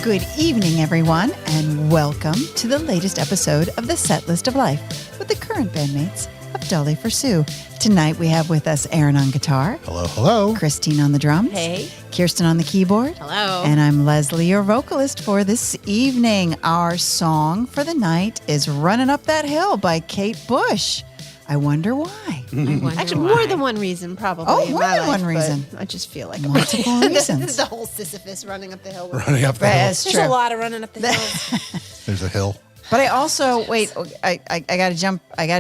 Good evening, everyone, and welcome to the latest episode of the Set List of Life with the current bandmates of Dolly for Sue. Tonight we have with us Aaron on guitar. Hello, hello. Christine on the drums. Hey. Kirsten on the keyboard. Hello. And I'm Leslie, your vocalist for this evening. Our song for the night is Running Up That Hill by Kate Bush. I wonder why. Actually, more than one reason, probably. Oh, in more my than life, one reason. I just feel like Multiple reasons. the whole Sisyphus running up the hill. Running up the hill. That's There's true. a lot of running up the hill. There's a hill. But I also, wait, I gotta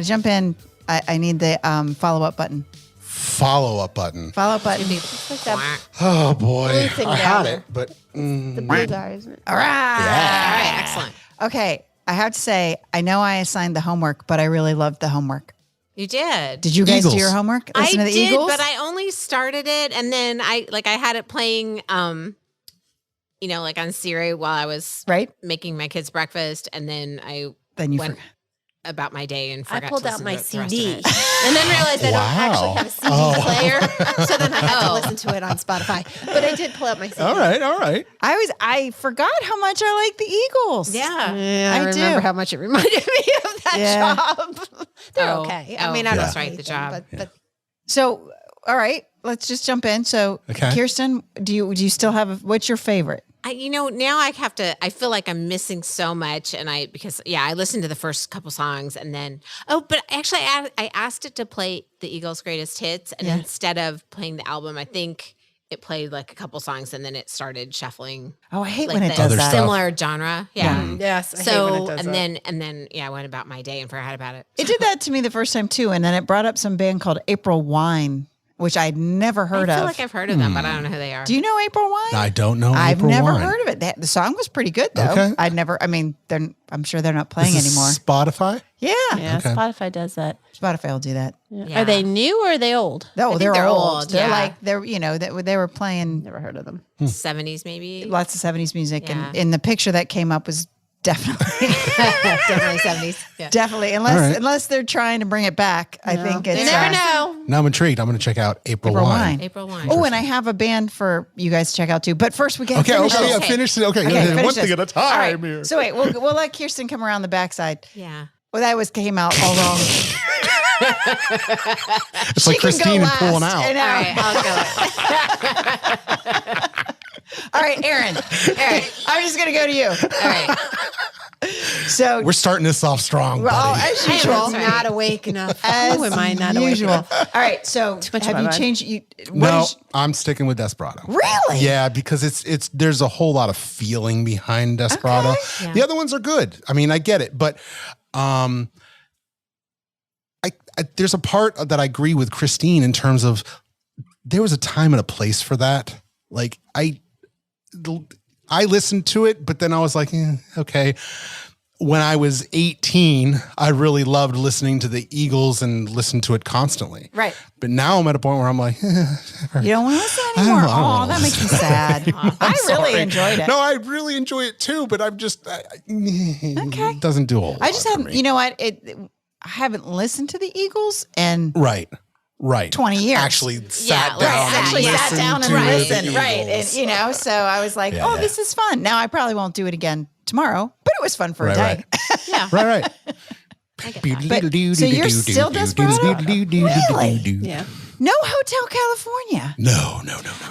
jump in. I need the follow-up button. Follow-up button. Follow-up button. It's like that Oh, boy. blue thing I down had there. it, but... the blue guy, isn't it? All right. Yeah. All right, excellent. Okay, I have to say, I know I assigned the homework, but I really loved the homework. You did. Did you guys Eagles. do your homework? Listen I to the did, Eagles? but I only started it, and then I had it playing, on Siri while I was Right? making my kids breakfast, and then I Then you went forgot. about my day and I forgot pulled to out listen my to the rest of CD it. and then realized I don't actually have a CD player, so then I had to Oh. listen to it on Spotify. But I did pull out my CD. All right. I forgot how much I like the Eagles. Yeah. Yeah, I I remember do. how much it reminded me of that Yeah. job. They're Oh. okay. Oh, I mean, I don't that's know right, the anything, job. But So, all right, let's just jump in. So, Okay. Kirsten, do you still have what's your favorite? Now I feel like I'm missing so much, and I listened to the first couple songs, and then but actually I asked it to play the Eagles' greatest hits, and instead of playing the album, I think it played like a couple songs, and then it started shuffling. Oh, I hate Like when it the does Other that. stuff. similar genre, yeah. yes, I hate when So it does that. and then I went about my day and forgot about it. It did that to me the first time too, and then it brought up some band called April Wine, which I'd never heard I feel of. like I've heard of them, but I don't know who they are. Do you know April Wine? I don't know I've April never Wine. heard of it. The song was pretty good though. Okay. I'm sure they're not playing Is this anymore. Spotify? Yeah. Yeah, Okay. Spotify does that. Spotify will do that. Yeah. Are they new or are they old? No, think they're they're old. old, They're yeah. like they were playing Never heard of them. 70s maybe? lots of 70s music, Yeah. and in the picture that came up was definitely Definitely 70s. Yeah. definitely All right. unless they're trying to bring it back. I think it's You never know. Now I'm intrigued. I'm going to check out April April Wine. Wine. April Wine. Oh, and I have a band for you guys to check out too. But first we got Okay, finish okay, this. yeah, finish it. Okay, finish one thing this. at a time All right. here. So wait, we'll let Kirsten come around the backside. Yeah. Well, that came out all wrong. It's like She can go Christine and last. pulling out. I know. All right, I'll go. All right, Aaron. I'm just gonna go to you. All right. So We're starting this off strong, well, buddy. as I usual. was not awake enough. As Who am I not awake usual. enough? All right, so much have of you my changed? What No, is- I'm sticking with Desperado. really? Yeah, because it's there's a whole lot of feeling behind Desperado. Yeah. The other ones are good. I mean, I get it, but I there's a part that I agree with Christine in terms of there was a time and a place for that. Like I listened to it, but then I was like, okay. When I was 18, I really loved listening to the Eagles and listened to it constantly. Right. But now I'm at a point where I'm like, You don't want to listen anymore. I don't Oh, wanna that makes me sad. I really sorry. enjoyed it. No, I really enjoy it too, but I'm just it doesn't do a whole lot. I just for haven't. me. You know what? I haven't listened to the Eagles in Right. 20 years. Actually sat right. down. Right, actually and sat down and listened to listened. the Right. Eagles. And, so I was like, Yeah, yeah. this is fun. Now I probably won't do it again tomorrow, but it was fun for a day. Yeah. Right. So you're still Desperado? Really? Yeah. No Hotel California. No.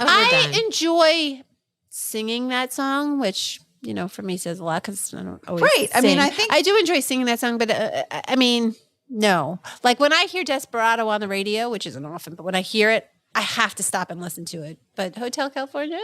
I enjoy singing that song, which, for me says a lot because I don't always Right. I mean, sing. I think- I do enjoy singing that song, but I mean, no. Like when I hear Desperado on the radio, which isn't often, but when I hear it, I have to stop and listen to it. But Hotel California,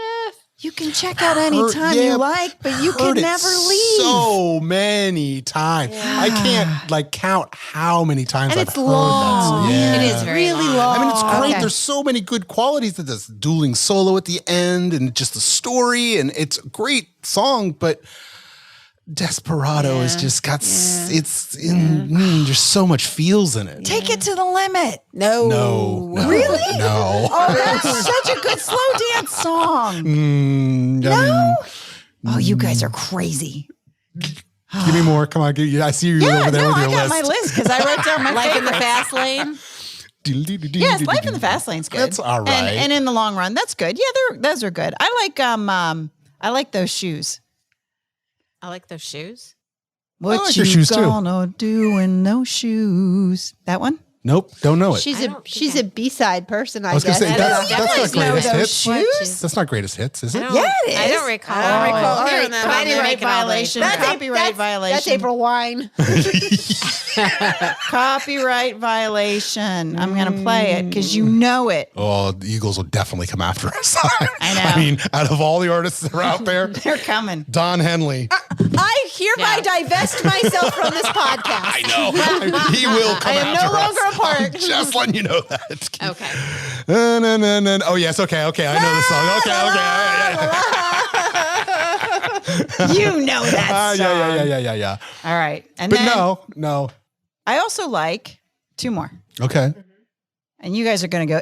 You can check out anytime you like, but you can Heard it never leave. so many times. I can't count how many times and I've it's heard long. that. Yeah. It is very really long. long. I mean, it's great. Okay. There's so many good qualities to this dueling solo at the end and just the story. And it's a great song, but Desperado has just got, there's so much feels in it. Take it to the limit. No. Really? No. Oh, that's such a good slow dance song. No. Oh, you guys are crazy. Give me more. Come on. I see you over there with I your got list. my list because I wrote down my Life in the favorites. Fast Lane. Yes, Life in the Fast Lane's good. That's all right. And in the long run, that's good. Yeah, those are good. I like those shoes. I like those shoes. What like you your shoes, too. gonna do in those shoes? That one? Nope, don't know it. She's a B-side person, I was going to say, that's not know greatest those hits. shoes? That's not greatest hits, is it? Yeah, it is. I don't recall. I don't recall All hearing right, that. copyright violation. Copyright violation. That's April Wine. Copyright violation. I'm going to play it because you know it. Oh, the Eagles will definitely come after us. I know. I mean, out of all the artists that are out there, They're coming. Don Henley. I hereby divest myself from this podcast. I know. He will come I am after no longer us. a part. I'm just letting you know that. Okay. No. Oh, yes. Okay. I know the song. Okay. You know that song. Yeah. All right. And But then no. I also like two more. Okay. And you guys are going to go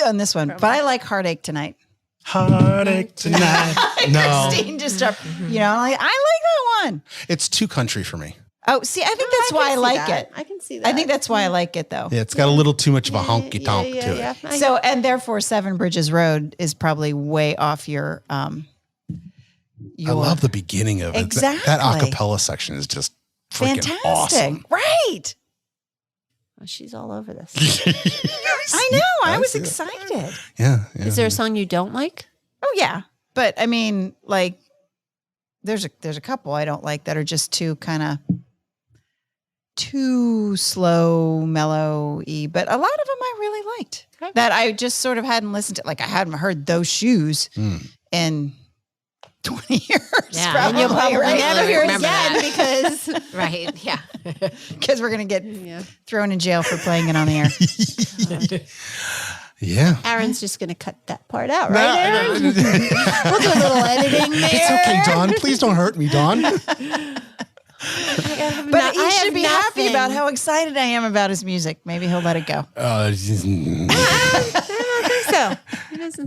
on this one. But I like Heartache Tonight. Heartache tonight. No. Christine just up, I like that one. It's too country for me. Oh, see, I think that's why I like it. I can see that. I think that's why I like it, though. Yeah, it's got a little too much of a honky tonk to it. So, and therefore, Seven Bridges Road is probably way off your. I love the beginning of it. Exactly. That acapella section is just freaking fantastic. awesome. Right. Oh, she's all over this. I know. I was see it. excited. Yeah. Is there a song you don't like? Oh yeah, but I mean, like, there's a couple I don't like that are just too slow, mellow-y. But a lot of them I really liked. Okay. That I just sort of hadn't listened to. Like I hadn't heard those shoes in 20 years. Yeah, probably, And you'll probably right? never hear it Remember again that. because Right. Yeah. Because we're gonna get thrown in jail for playing it on the air. Yeah. Aaron's just going to cut that part out, right, Aaron? We'll do a little editing there. It's okay, Don. Please don't hurt me, Don. But he should be happy about how excited I am about his music. Maybe he'll let it go. So,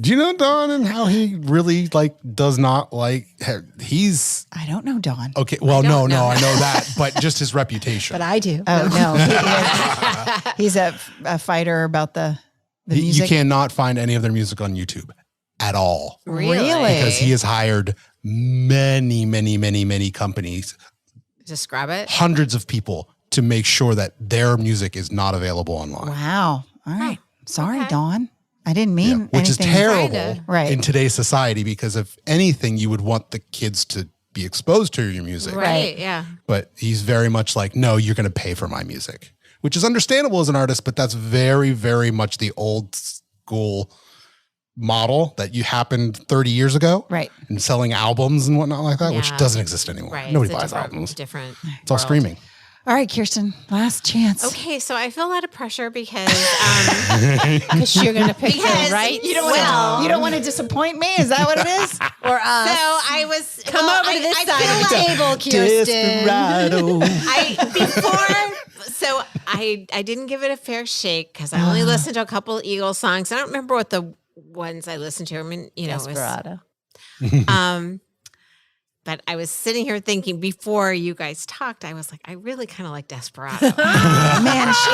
Do you know Don and how he really does not he's I don't know, Dawn. okay. Well, no, know. I know that, but just his reputation. but I do. Oh no, he's a fighter about the music. You cannot find any of their music on YouTube at all. Really? Because he has hired many companies, Describe it. hundreds of people to make sure that their music is not available online. Wow. All right. Sorry, Okay. Dawn. I didn't mean Which is anything. terrible Kinda. Right. in today's society, because if anything, you would want the kids to be exposed to your music. Right. Yeah. But he's very much like, no, you're going to pay for my music, which is understandable as an artist, but that's very, very much the old school model that you happened 30 years ago. Right. And selling albums and whatnot like that, which Yeah. doesn't exist anymore. Right. Nobody It's a buys different- albums. Different. It's all world. streaming. All right, Kirsten, last chance. Okay, so I feel a lot of pressure because Because you're going to pick Because her, right? You don't want to disappoint me? Is that what it is? Or us. so I was Come over to this side of the table, Kirsten. Desperado. I didn't give it a fair shake because I only listened to a couple of Eagles songs. I don't remember what the ones I listened to. I mean, it was Desperado. But I was sitting here thinking before you guys talked, I was like, I really kind of like Desperado. Man, she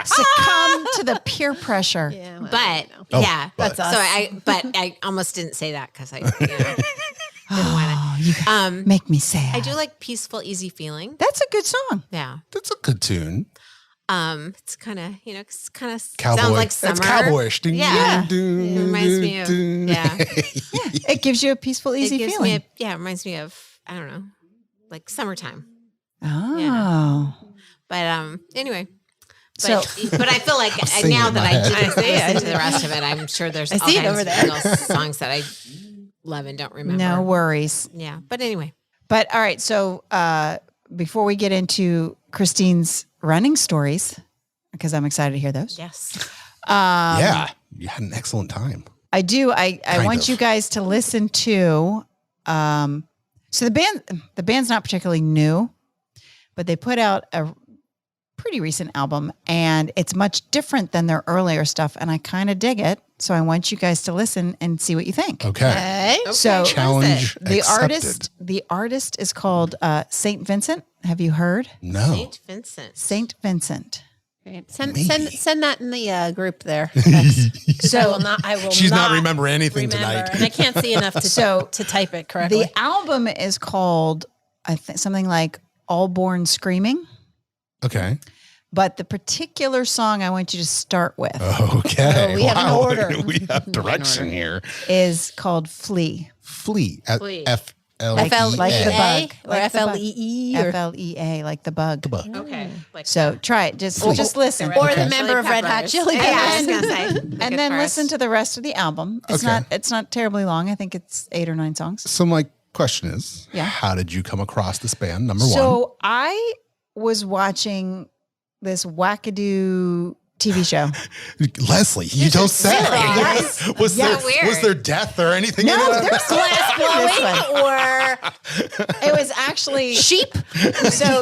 succumbed to the peer pressure. Yeah, well, But Oh, yeah, but. That's us. So I almost didn't say that because I didn't want Oh, you to. make me sad. I do like Peaceful, Easy Feeling. That's a good song. Yeah. That's a good tune. It's kind of, Cowboy. sounds like summer. It's cowboyish. Yeah. Dun, It reminds me of, dun, yeah. It gives you a peaceful, easy it gives feeling. me it reminds me of, I don't know, like summertime. Oh. But anyway. So- But I feel like singing now in that my I head. did listen to the rest of it, I'm sure there's I all see it kinds over of there. Eagles songs that I love and don't remember. No worries. Yeah. But anyway. But all right, so before we get into Christine's running stories, because I'm excited to hear those. Yes. Yeah. You had an excellent time. I do. I Kind want of. you guys to listen to. So the band's not particularly new, but they put out a pretty recent album, and it's much different than their earlier stuff, and I kind of dig it. So I want you guys to listen and see what you think. Okay. So Challenge the accepted. artist is called Saint Vincent. Have you heard? No. St. Vincent. Saint Vincent. Great. Send that in the group there. So I will She's not remembering anything remember, tonight. and I can't see enough to So to type it correctly. the album is called I think something like All Born Screaming. Okay. But the particular song I want you to start with Okay. Oh, we have an order. We have direction here. is called Flea. Flea. Flea. F-L-E-A. Like the bug. or Like the bug. FLEE or FLEA, like the bug. The bug. Okay. Like So try it. Just listen. or Okay. the member of Red Hot Chili Yeah, I was Peppers. gonna say. And then listen to the rest of the album. It's Okay. not terribly long. I think it's 8 or 9 songs. So my question is, Yeah. how did you come across this band? Number one. So I was watching this wackadoo TV show. Leslie, you don't say. Yes. Was Yes. there was there death or anything? No, in it? there's glass blowing, or it was actually sheep. So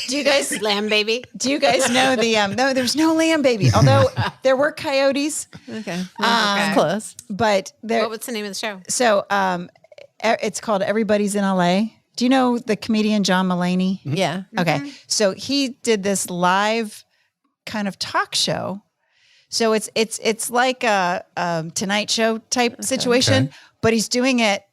do you guys Lamb Baby. do you guys know the no? There's no lamb baby. Although there were coyotes, Okay. Okay. Close. but there. What's the name of the show? So it's called Everybody's in LA. Do you know the comedian John Mulaney? Yeah. Okay. So he did this live kind of talk show. So it's like a Tonight Show type situation, Okay. but he's doing it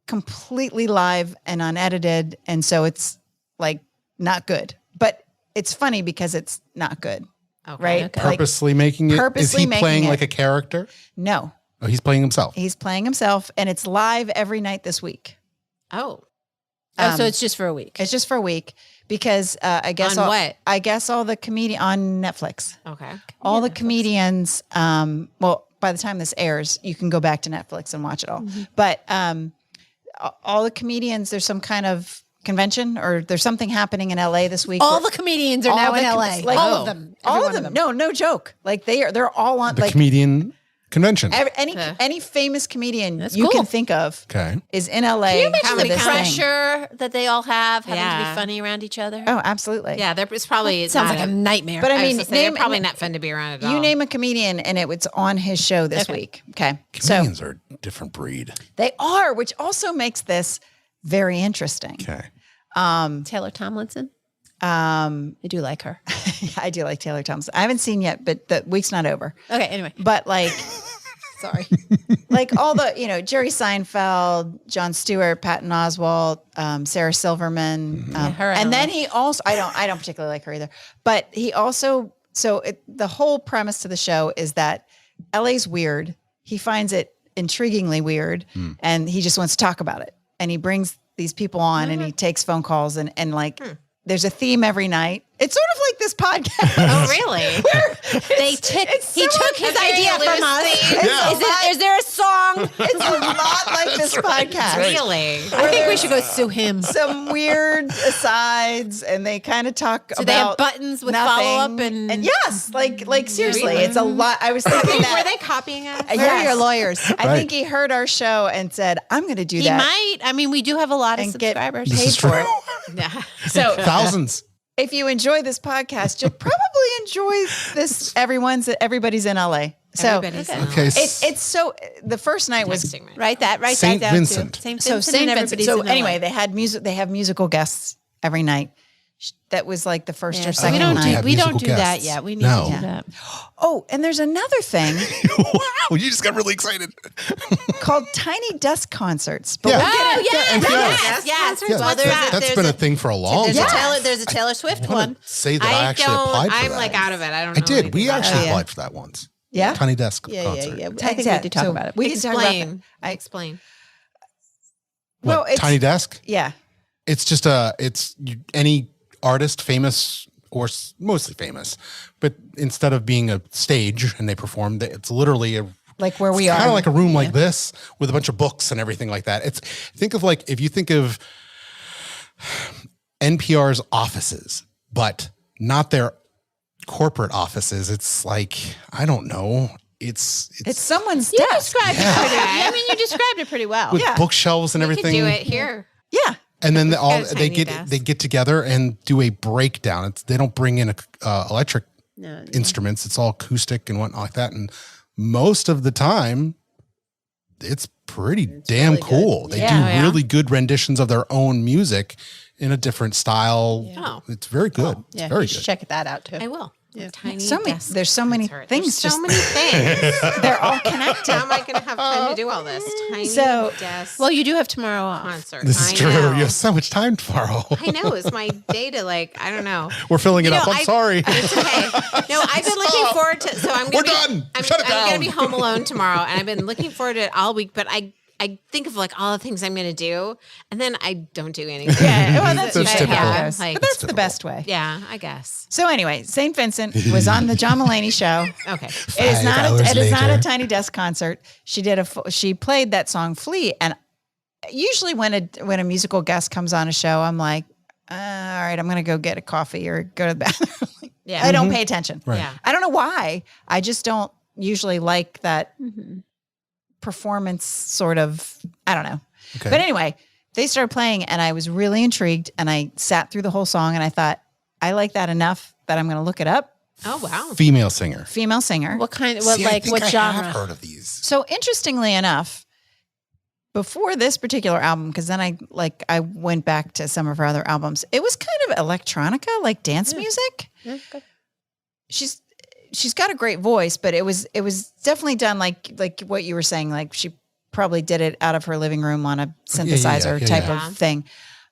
completely live and unedited. And so it's like not good, but it's funny because it's not good. Okay. Right. Okay. Like, Purposely making it. purposely Is he making playing it. like a character? no, Oh, he's playing himself. he's playing himself and it's live every night this week. Oh. Oh, so it's just for a week. It's just for a week because I guess On what? I guess all the comedian on Netflix. Okay. All the comedians, well, by the time this airs, you can go back to Netflix and watch it all. But all the comedians, there's some kind of convention or there's something happening in LA this week. All where- the comedians are all now the in com- LA. like- all Oh. of them. all Every of one them. No joke. Like they're all on The like comedian convention. any famous comedian That's you cool. can think of Okay. is in LA. Can you imagine for the this thing. pressure that they all have having to Yeah. be funny around each other? Oh, absolutely. Yeah, it's probably Sounds not like a nightmare. But I I mean, mean, they're name probably not fun to be around at all. you name a comedian and it was on his show this Okay. week. Okay. So Comedians are a different breed. they are, which also makes this very interesting. Okay. Taylor Tomlinson. Um, I do like her. I do like Taylor Thompson. I haven't seen yet, but the week's not over. Okay, anyway. But like, Sorry. like all the, Jerry Seinfeld, Jon Stewart, Patton Oswalt, Sarah Silverman, her I and don't then like. he also, I don't particularly like her either, but he also, the whole premise to the show is that LA's weird. He finds it intriguingly weird, and he just wants to talk about it. And he brings these people on, and he takes phone calls, and like. There's a theme every night. It's sort of like this podcast. Oh, really? He took his idea from us. Yeah. Is there a song? It's a lot like this podcast. Really? I think we should go sue him. Some weird asides, and they kind of talk Do about they have buttons with nothing. follow-up and yes, like seriously, Really? it's a lot. I was thinking Were that. they copying us? where are your lawyers? I think he heard our show and said, "I'm going to do He that might. I mean, we do have a lot of and get subscribers. paid is for true. it." Yeah. So, Thousands. if you enjoy this podcast, you'll probably enjoy this. Everybody's in LA. So Everybody's in Okay. it's so. The first night was Texting right now. Write that Saint down Vincent. too. Saint so Vincent Saint and Vincent. everybody's So in LA. anyway, they had music. They have musical guests every night. That was like the first or so second we don't night. have we don't musical do that guests. yet. We need No. to do that. Oh, and there's another thing Wow. You just got really excited. called Tiny Desk Concerts. But Yeah. we'll get Oh into- yes. Yeah, Well, that's been a thing for a long time. There's a Taylor Swift I want one. to say that I actually applied for I'm that. like out of it. I don't I know. did. anything We about actually it. applied for that once. Yeah? Tiny Desk Yeah. concert. I think we did talk So about it. We did talk about that. Explain. Explain. Well, What, it's Tiny Desk? yeah. It's just any artist, famous or mostly famous, but instead of being a stage and they perform, it's literally Like where we kind are. of like a room like this with a bunch of books and everything like that. If you think of NPR's offices, but not their corporate offices. It's like, I don't know. It's someone's You desk. described it pretty. I mean, you described it pretty well. with yeah. bookshelves and We could everything. do it here. Yeah. And then got a they tiny desk. get together and do a breakdown. They don't bring in electric No, instruments. It's all acoustic and whatnot like that. And most of the time, it's pretty damn really good. cool. They Yeah. do Oh, yeah. really good renditions of their own music in a different style. Oh. It's very good. It's yeah, very you should good. check that out too. I will. Tiny So many. desk There's so many concert. things. There's so just many things. they're all connected. How am I going to have time to do all this? Tiny So- desk Well, you do have tomorrow off. concert. This is I true. know. You have so much time tomorrow. I know. It's my day to I don't know. We're filling it You up. know, I'm sorry. It's okay. No, I've been looking forward to. So I'm We're gonna be done. I'm, Shut it I'm gonna down. be home alone tomorrow, and I've been looking forward to it all week. But I think of all the things I'm gonna do, and then I don't do anything. Yeah, well, that's That's usually how typical. it goes. Like- But that's That's the typical. best way. Yeah, I guess. So anyway, St. Vincent was on the John Mulaney show. Okay. It is 5 not. hours It is not a later. tiny desk concert. She played that song "Flee," and usually when a musical guest comes on a show, I'm like, all right, I'm going to go get a coffee or go to the bathroom. Yeah. I don't pay attention. Right. Yeah. I don't know why. I just don't usually like that performance sort of. I don't know. Okay. But anyway, they started playing, and I was really intrigued, and I sat through the whole song, and I thought, I like that enough that I'm going to look it up. Oh wow. Female singer. Female singer. What kind of, See, I what think I genre? have heard of these. So interestingly enough, before this particular album, because then I went back to some of her other albums, it was kind of electronica, like dance music. Yeah, good. She's got a great voice, but it was definitely done like what you were saying, like she probably did it out of her living room on a synthesizer type yeah. of thing.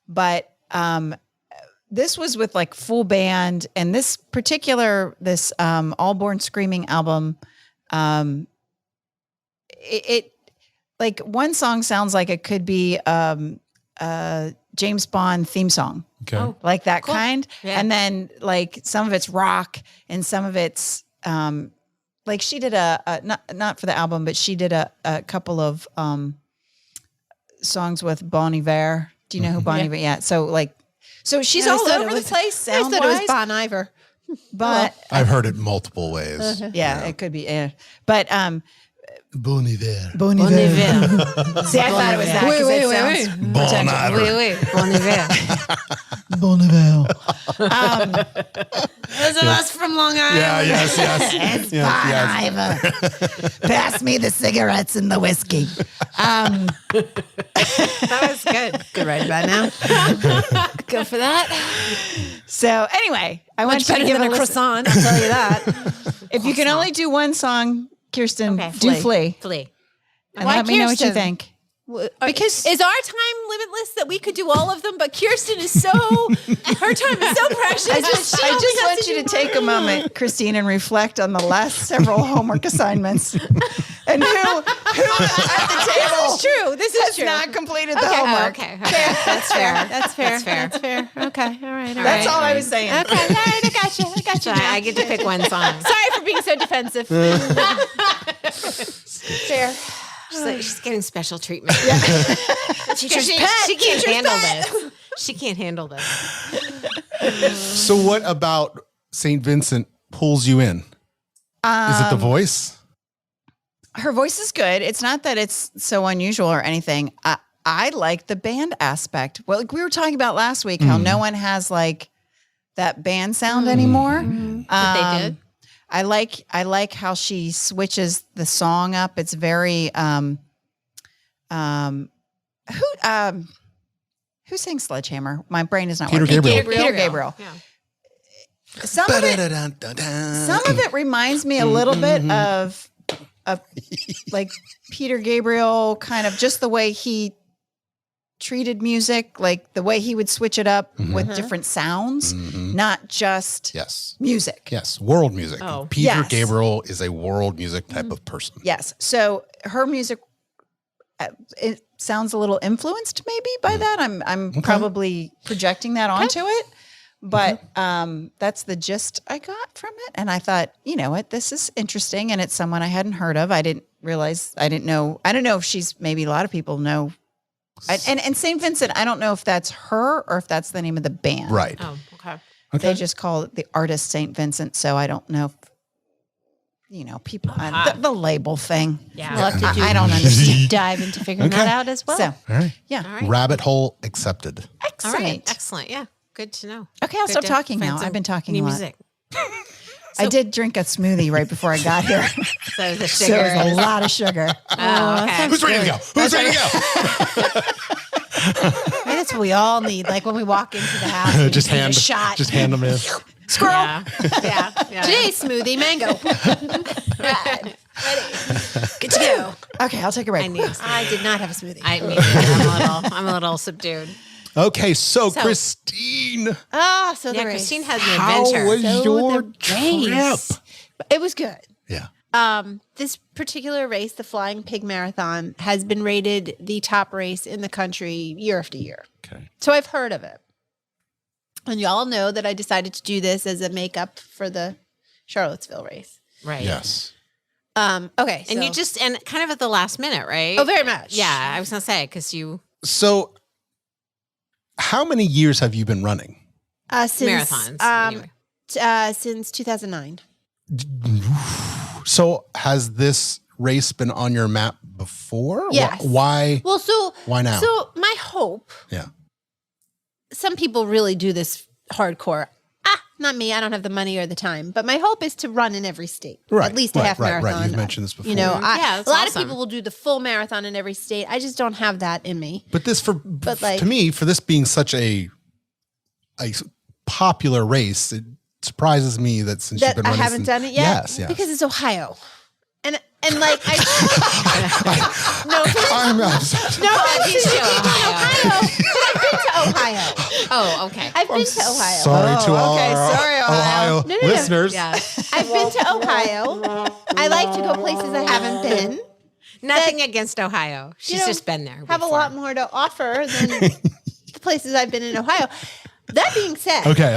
But this was with like full band, and this All Born Screaming album, it like one song sounds like it could be James Bond theme song, Okay. Oh. like that Cool. kind. Yeah. And then like some of it's rock and some of it's like she did not for the album, but she did a couple of songs with Bon Iver. Do you know who Bon Iver? Yeah. So she's I all thought it over was- the place I sound thought it was wise, Bon Iver. but I've heard it multiple ways. yeah, it could be. But Bon Iver. Bon Bon Iver. Iver. See, I thought it was that. 'cause Wait, it wait, sounds Bon pretentious. Iver. Wait. Bon Iver. Bon Iver. Those of us from Long Island. Yeah, yes. It's Bon Iver. Pass me the cigarettes and the whiskey. That was good. Good right about now. Go for that. So anyway, I want Much you to better give than it a a listen. croissant, I'll tell you that. If you can only do one song, Kirsten, Okay. do Flee. Flee. And Why let me know what you Kirsten? think. Because is our time limitless that we could do all of them? But Kirsten is so, her time is so precious. I just want you to take a moment, Christine, and reflect on the last several homework assignments and who at the table This is true. This is has true. not completed the Oh, homework. okay. That's fair. That's fair. That's fair. That's fair. Okay. All right. All That's right. all I was saying. Okay. All right. I got you. I got So you. I get to pick one song. Sorry for being so defensive. Fair. She's getting special treatment. Teacher's She pet. can't Teacher's handle pet. this. She can't handle this. So what about St. Vincent pulls you in? Is it the voice? Her voice is good. It's not that it's so unusual or anything. I like the band aspect. Well, like we were talking about last week, how no one has like that band sound anymore. But they did. I like how she switches the song up. It's very who sings Sledgehammer? My brain is not Peter working. Gabriel. Peter Gabriel. Yeah. Some of it reminds me a little bit of like Peter Gabriel, kind of just the way he treated music, like the way he would switch it up with different sounds, not just Yes. music. Yes. World music. Oh. Peter Yes. Gabriel is a world music type of person. Yes. So her music, it sounds a little influenced maybe by that. I'm probably projecting that onto it, but that's the gist I got from it. And I thought, you know what, this is interesting, and it's someone I hadn't heard of. I didn't know. I don't know if she's, maybe a lot of people know. And St. Vincent, I don't know if that's her or if that's the name of the band. Right. Oh, okay. They just call it the artist St. Vincent. So I don't know if, people, the label thing. Yeah. We'll have to do I don't understand. deep dive into figuring that out as well. So, All right. yeah. All right. Rabbit hole accepted. All Excellent. right. Excellent. Yeah. Good to know. Okay, I'll Good stop to talking find now. some I've been talking new a lot. music. I did drink a smoothie right before I got here. So the So sugar. it was a lot of sugar. Oh, okay. Who's ready to go? Who's ready to go? Maybe that's what we all need. Like when we walk into the house, we just need hand a shot. Just hand them in. Squirrel. Yeah. Today's smoothie, mango. Right. Ready. Good to go. Okay, I'll take a break. I did not have a smoothie. I'm a little subdued. Okay, so Christine, So the Yeah, race. Christine has an how adventure. was So your the trip? race. It was good. Yeah. This particular race, the Flying Pig Marathon, has been rated the top race in the country year after year. Okay. So I've heard of it. And y'all know that I decided to do this as a makeup for the Charlottesville race. Right. Yes. Okay. And you just, and kind of at the last minute, right? Oh, very much. Yeah, I was going to say, because you. So, how many years have you been running? Since, Marathons, anyway. Since 2009. So, has this race been on your map before? Yes. Why? Well, so. Why now? So my hope. Yeah. Some people really do this hardcore. Not me. I don't have the money or the time. But my hope is to run in every state. Right. At least a half marathon. Right. You've mentioned this before. You know, Yeah, a that's lot awesome. of people will do the full marathon in every state. I just don't have that in me. But this like- to me, for this being such a popular race, it surprises me that since you've That been I running haven't since- done it yet. Yes. Because it's Ohio. And like I no, I'm no, He's to Ohio. I've been to Ohio. Oh, okay. I've been to Ohio. Sorry to all okay. our Sorry, Ohio. Ohio No. listeners. Yeah. I've been to Ohio. I like to go places I haven't been. Nothing against Ohio. She's know, just been there. Have a before. lot more to offer than the places I've been in Ohio. That being said, Okay.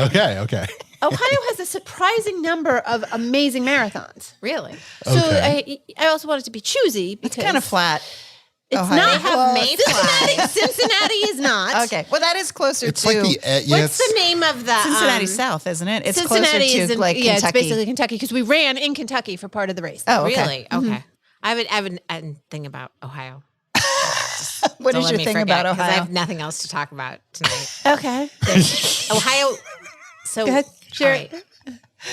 Ohio has a surprising number of amazing marathons. Really? So Okay. I also wanted to be choosy because It's kind of flat. it's Ohio. not They have well, mayflies. Cincinnati is not. Okay. Well, that is closer It's to like the What's the name of the Cincinnati South, isn't it? It's Cincinnati closer is to in, like yeah, Kentucky. it's basically Kentucky because we ran in Kentucky for part of the race. Oh, okay. Really? Okay. I have a thing about Ohio. What Don't is let your me thing forget, about 'cause I Ohio? have nothing else to talk about tonight. Okay. Ohio. So Go ahead. Share all it. right.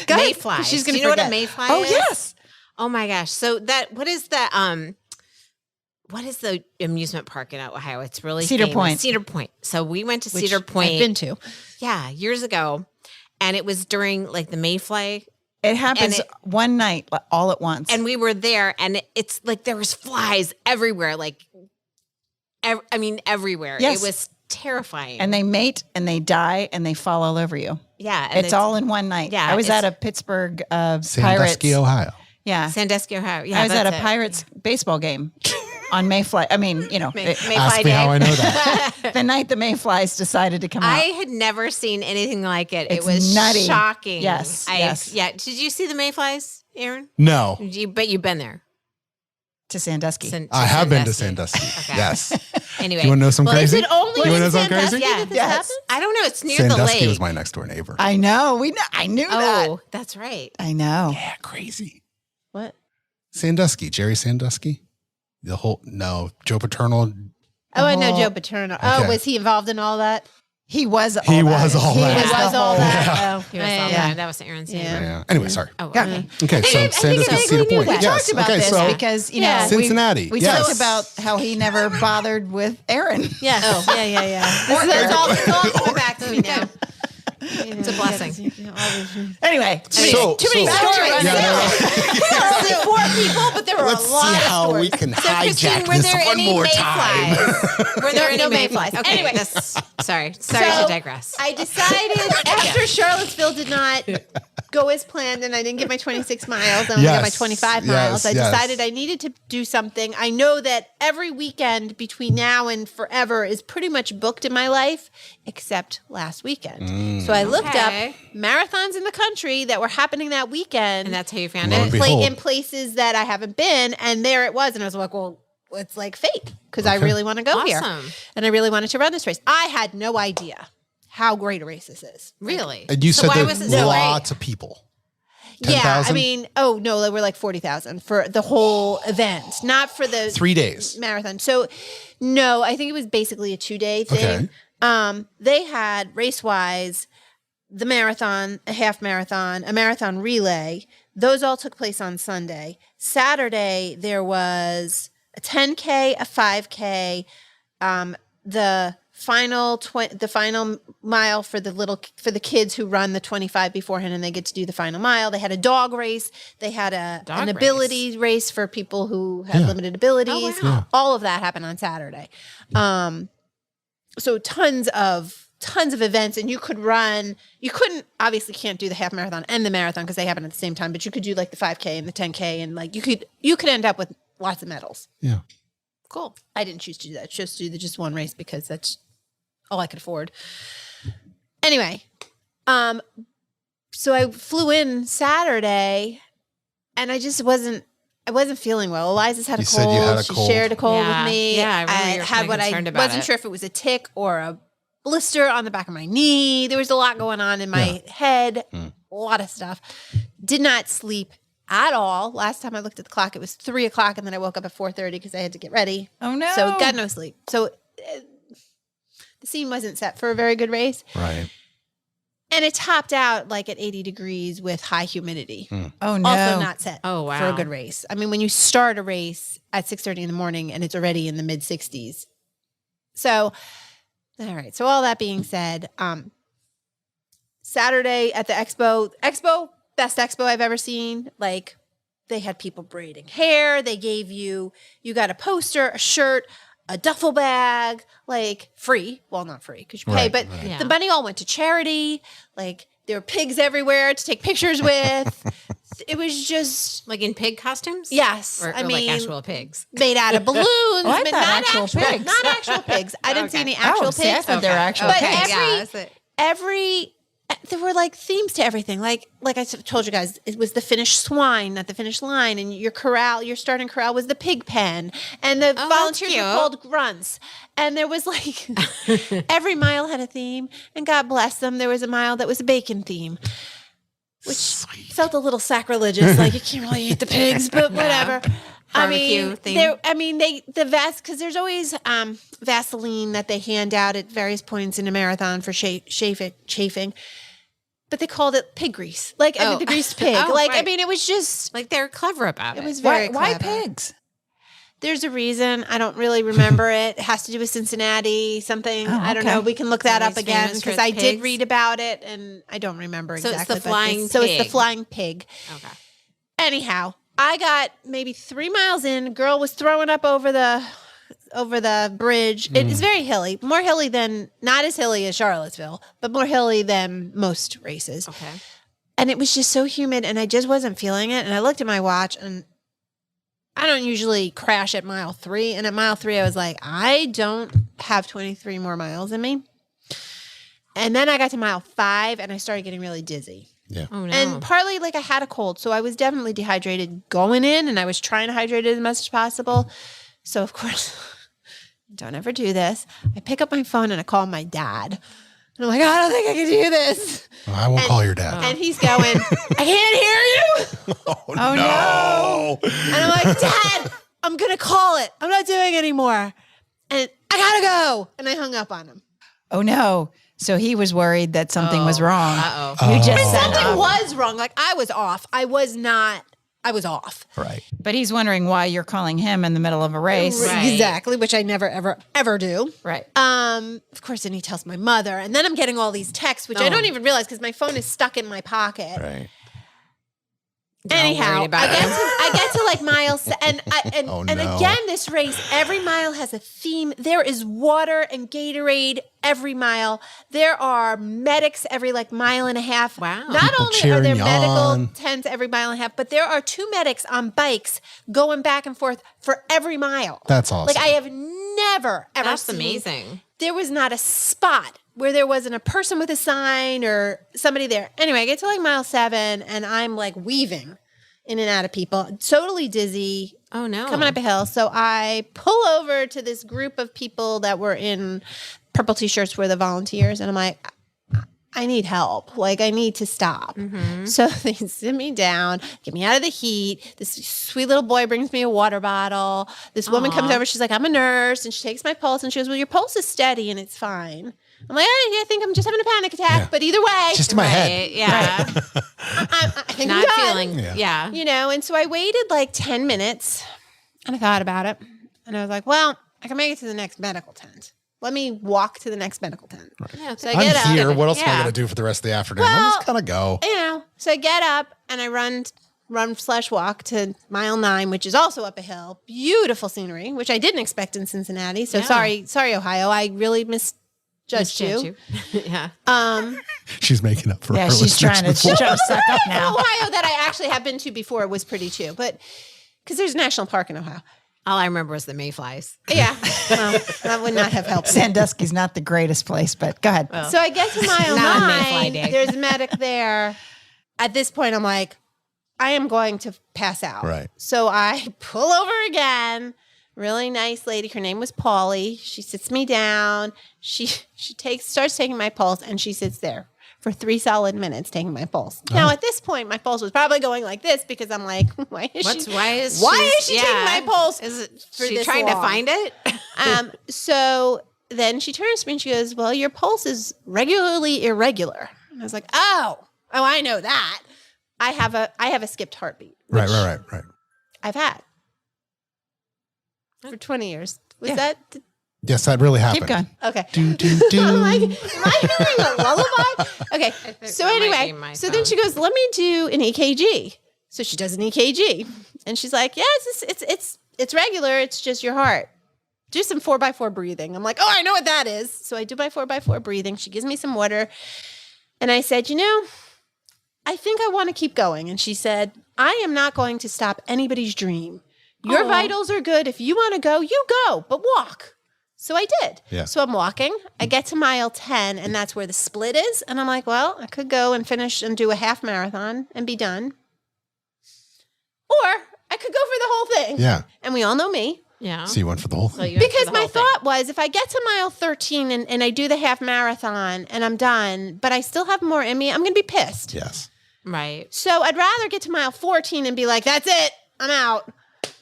Go ahead. Mayflies. She's Do gonna you know what a forget. mayfly Oh, is? yes. Oh my gosh. So what is the amusement park in Ohio? It's really Cedar famous. Point. Cedar Point. So we went to Which Cedar Point. I've been to. Yeah, years ago. And it was during like the mayfly. It happens And one night all at once. And we were there and it's like there was flies everywhere. Like, everywhere. Yes. It was terrifying. and they mate and they die and they fall all over you. yeah. And It's all in one night. Yeah, I was it's- at a Pittsburgh Pirates. Sandusky, Ohio. Yeah. Sandusky, Ohio. Yeah, I was at a that's it. Pirates baseball game on Mayfly. I mean, you know, Mayfly Ask me Day. how I know that. the night the Mayflies decided to come out. I had never seen anything like it. It's it was nutty. shocking. Yes, yes. Yeah. Did you see the mayflies, Aaron? No, But you've been there. to Sandusky. I have been to Sandusky. Okay. Yes. Anyway. You want to know some Well, crazy? is it only You wanna in know something Sandusky crazy? that this Yes. happens? I don't know. It's near the Sandusky lake. was my next door neighbor. I know. I knew that. Oh, that's right. I know. Yeah, crazy. What? Sandusky, Jerry Sandusky. Joe Paterno. Oh, I know Joe Paterno. Oh, Okay. was he involved in all that? He was all He that. was all He that. was He the was all whole- that. Oh, He was all Yeah. that. That was Aaron's name. Yeah. Yeah. Anyway, sorry. Oh, Yeah. okay. Okay, so I Sandusky, vaguely Cedar knew Point. that. We Yes. talked about Okay, this so because, you Yeah. know, Cincinnati, we yes. talked about how he never bothered with Aaron. Yes. Oh, yeah. That's all coming back to me now. It's a blessing. Anyway, Too many stories. Yeah, There were only 4 people, but there were let's a lot see of how stories. we can So, Christine, hijack were this there one any more time. mayflies? Were there any No mayflies? mayflies. Okay, Anyway. sorry to So, digress. I decided after Charlottesville did not go as planned and I didn't get my 26 miles. I only got my Yes. 25 miles. I Yes. decided I needed to do something. I know that every weekend between now and forever is pretty much booked in my life, except last weekend. So I looked Okay. up marathons in the country that were happening that weekend. And that's how you found Lo it? and behold. in places that I haven't been, and there it was. And I was like, well, it's like fate because I really want to go here. Awesome. And I really wanted to run this race. I had no idea how great a race this is. Really? And you So said why there was it so lots of people. Yeah, 10,000? I mean, oh no, there were like 40,000 for the whole event, not for the 3 days. marathon. So no, I think it was basically a 2-day thing. They had race-wise the marathon, a half marathon, a marathon relay. Those all took place on Sunday. Saturday, there was a 10K, a 5K, the the final mile for the kids who run the 25 beforehand, and they get to do the final mile. They had a dog race. They had an ability race for people who have limited abilities. Oh, wow. All of that happened on Saturday. So tons of events, and you obviously can't do the half marathon and the marathon because they happen at the same time, but you could do like the 5K and the 10K, and like you could end up with lots of medals. Yeah. Cool. I didn't choose to do that. I chose to do just one race because that's all I could afford. Anyway, so I flew in Saturday, and I wasn't feeling well. Eliza's had a cold. Said you had a she cold. shared a cold with me. Yeah, I remember you were had what I concerned about wasn't it. sure if it was a tick or a blister on the back of my knee. There was a lot going on in my head. A lot of stuff. Did not sleep at all. Last time I looked at the clock, it was 3:00, and then I woke up at 4:30 because I had to get ready. Oh no. So got no sleep. So the scene wasn't set for a very good race. Right. And it topped out like at 80 degrees with high humidity. Oh no. Also not set Oh, wow. for a good race. I mean, when you start a race at 6:30 in the morning and it's already in the mid 60s. So, all right. So all that being said, Saturday at the expo, best expo I've ever seen. Like, they had people braiding hair. They gave you got a poster, a shirt, a duffel bag, like free. Well, not free because you pay, Right, but right. the money all went to charity. Like, there were pigs everywhere to take pictures with. It was just, Like in pig costumes? yes. Or I mean, like actual pigs. made out of balloons, I but thought not actual pigs. Not actual pigs. I didn't see Okay. any actual See, I pigs. thought they were actual But pigs. there were like themes to everything. Like I told you guys, it was the finished swine, not the finish line. And your starting corral was the pig pen. And the volunteers were cute. called grunts. And there was like, every mile had a theme. And God bless them, there was a mile that was a bacon theme. Which felt a little sacrilegious. Like, you can't really eat the pigs, but whatever. Barbecue theme. Because there's always Vaseline that they hand out at various points in a marathon for chafing. But they called it pig grease. Like, the greased pig. Oh, I right. mean, it was just, Like they're clever about it. it was very Why clever. pigs? There's a reason. I don't really remember it. It has to do with Cincinnati, something. Oh, I don't okay. know. We can look that Always up again famous for because its I did pigs. read about it and I don't remember So it's exactly. the but flying So it's the pig. flying pig. Okay. Anyhow, I got maybe 3 miles in. Girl was throwing up over the bridge. It is very hilly. More hilly than, not as hilly as Charlottesville, but more hilly than most races. Okay. And it was just so humid and I just wasn't feeling it. And I looked at my watch and I don't usually crash at mile 3. And at mile 3, I was like, I don't have 23 more miles in me. And then I got to mile 5 and I started getting really dizzy. Yeah. Oh no. And partly like I had a cold. So I was definitely dehydrated going in and I was trying to hydrate it as much as possible. So of course, don't ever do this. I pick up my phone and I call my dad. And I'm like, I don't think I can do this. Well, I won't call your dad. And he's going, I can't hear you. Oh, no. And I'm like, Dad, I'm going to call it. I'm not doing it anymore. And I got to go. And I hung up on him. Oh no. So he was worried that something was wrong. Uh-oh. You just Oh. said Something up. was wrong. Like, I was off. I was off. Right. But he's wondering why you're calling him in the middle of a race. Right. Exactly, which I never, ever do. Right. Of course, then he tells my mother. And then I'm getting all these texts, which I don't even realize because my phone is stuck in my pocket. Right. Anyhow, worried about I get to like miles and Oh, and no. again, this race, every mile has a theme. There is water and Gatorade every mile. There are medics every like mile and a half. Wow. Not People only are there cheering you medical on. tents every mile and a half, but there are 2 medics on bikes going back and forth for every mile. That's awesome. Like, I have never ever That's seen. amazing. There was not a spot where there wasn't a person with a sign or somebody there. Anyway, I get to like mile 7 and I'm like weaving in and out of people, totally dizzy, Oh no. coming up a hill. So I pull over to this group of people that were in purple t-shirts were the volunteers. And I'm like, I need help. Like, I need to stop. So they sit me down, get me out of the heat. This sweet little boy brings me a water bottle. This woman comes over. She's like, I'm a nurse. And she takes my pulse and she goes, well, your pulse is steady and it's fine. I'm like, I think I'm just having a panic attack. Yeah. But either way, Just in my head. Right, yeah. I think Not I'm done. feeling. Yeah. Yeah. You know, and so I waited like 10 minutes and I thought about it. And I was like, well, I can make it to the next medical tent. Let me walk to the next medical tent. Yeah, So I get I'm here. up. What else am I Yeah. going to do for the rest of the afternoon? I'm just going to go. So I get up and I run/walk to mile 9, which is also up a hill. Beautiful scenery, which I didn't expect in Cincinnati. So sorry, Ohio. I really misjudged you. Yeah. She's making up for her she's trying to before. suck up now. Ohio that I actually have been to before was pretty too, but because there's a national park in Ohio. All I remember was the mayflies. Yeah, well, that would not have helped. Sandusky's not the greatest place, but go ahead. So I get to mile Not a mayfly 9. day. There's a medic there. At this point, I'm like, I am going to pass out. Right. So I pull over again. Really nice lady. Her name was Polly. She sits me down. She starts taking my pulse, and she sits there for 3 solid minutes taking my pulse. Now at this point, my pulse was probably going like this because I'm like, why is she taking my pulse? Is it for she this trying long? to find it? So then she turns to me and she goes, well, your pulse is regularly irregular. And I was like, oh, I know that. I have a skipped heartbeat. Right. I've had for 20 years. Was that Yes, that really happened. Keep going. okay? Do. I'm like, am I hearing a lullaby? Okay. So that might be anyway, my so phone. then she goes, let me do an EKG. So she does an EKG, and she's like, yeah, it's regular. It's just your heart. Do some 4x4 breathing. I'm like, oh, I know what that is. So I do my 4x4 breathing. She gives me some water, and I said, I think I want to keep going. And she said, I am not going to stop anybody's dream. Your vitals are good. If you want to go, you go, but walk. So I did. Yeah. So I'm walking. I get to mile 10, and that's where the split is. And I'm like, well, I could go and finish and do a half marathon and be done. Or I could go for the whole thing. Yeah. And we all know me. Yeah. So you went for the whole thing. Because my thought was, if I get to mile 13 and I do the half marathon and I'm done, but I still have more in me, I'm going to be pissed. Yes. Right. So I'd rather get to mile 14 and be like, that's it, I'm out.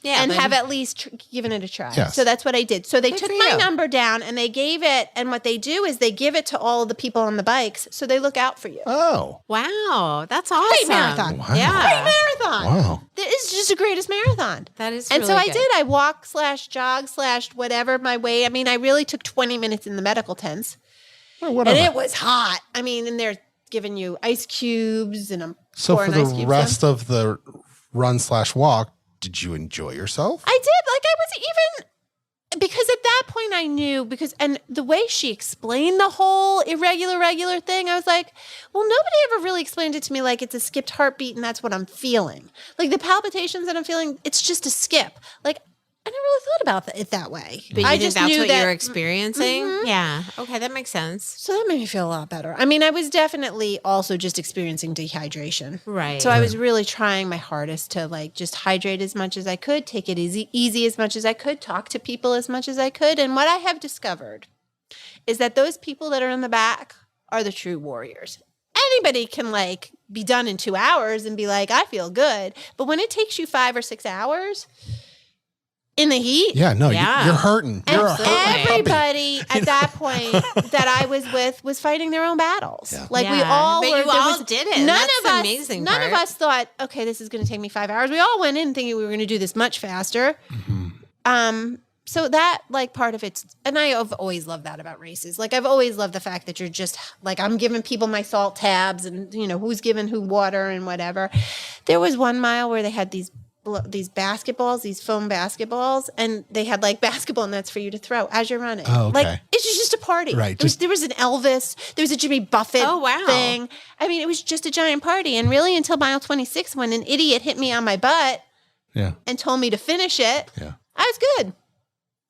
Yeah. And but- have at least given it a try. Yes. So that's what I did. So they Good took for my you. number down and they gave it. And what they do is they give it to all of the people on the bikes. So they look out for you. Oh. Wow. That's awesome. Great marathon. Wow. Great Yeah. marathon. Wow. This is just the greatest marathon. That is And really so I good. did. I walk/jog/whatever my way. I mean, I really took 20 minutes in the medical tents. Oh, whatever. And it was hot. I mean, and they're giving you ice cubes and I'm So for pouring ice the cubes rest in. of the run/walk, did you enjoy yourself? I did. Like I was even because at that point I knew and the way she explained the whole regular thing, I was like, well, nobody ever really explained it to me like it's a skipped heartbeat and that's what I'm feeling. Like the palpitations that I'm feeling, it's just a skip. Like I never really thought about it that way. But you I think just that's knew what that you're experiencing? Mhm. Yeah. Okay, that makes sense. So that made me feel a lot better. I mean, I was definitely also just experiencing dehydration. Right. So I was really trying my hardest to like just hydrate as much as I could, take it easy as much as I could, talk to people as much as I could. And what I have discovered is that those people that are in the back are the true warriors. Anybody can like be done in 2 hours and be like, I feel good. But when it takes you 5 or 6 hours in the heat, Yeah, no, Yeah. you're hurting. You're a Absolutely. hurt puppy. everybody at that point that I was with was fighting their own battles. Yeah. Like we Yeah. all But were. you there all was- did it. None That's of the us. amazing None of part. us thought, okay, this is going to take me 5 hours. We all went in thinking we were going to do this much faster. So that like part of it's, and I have always loved that about races. Like I've always loved the fact that you're just like, I'm giving people my salt tabs and who's giving who water and whatever. There was 1 mile where they had these basketballs, these foam basketballs, and they had like basketball nets for you to throw as you're running. Oh, okay. Like it's just a party. Right, There was an Elvis, there was a Jimmy Buffett Oh, wow. thing. I mean, it was just a giant party. And really until mile 26 when an idiot hit me on my butt Yeah. and told me to finish it, Yeah. I was good.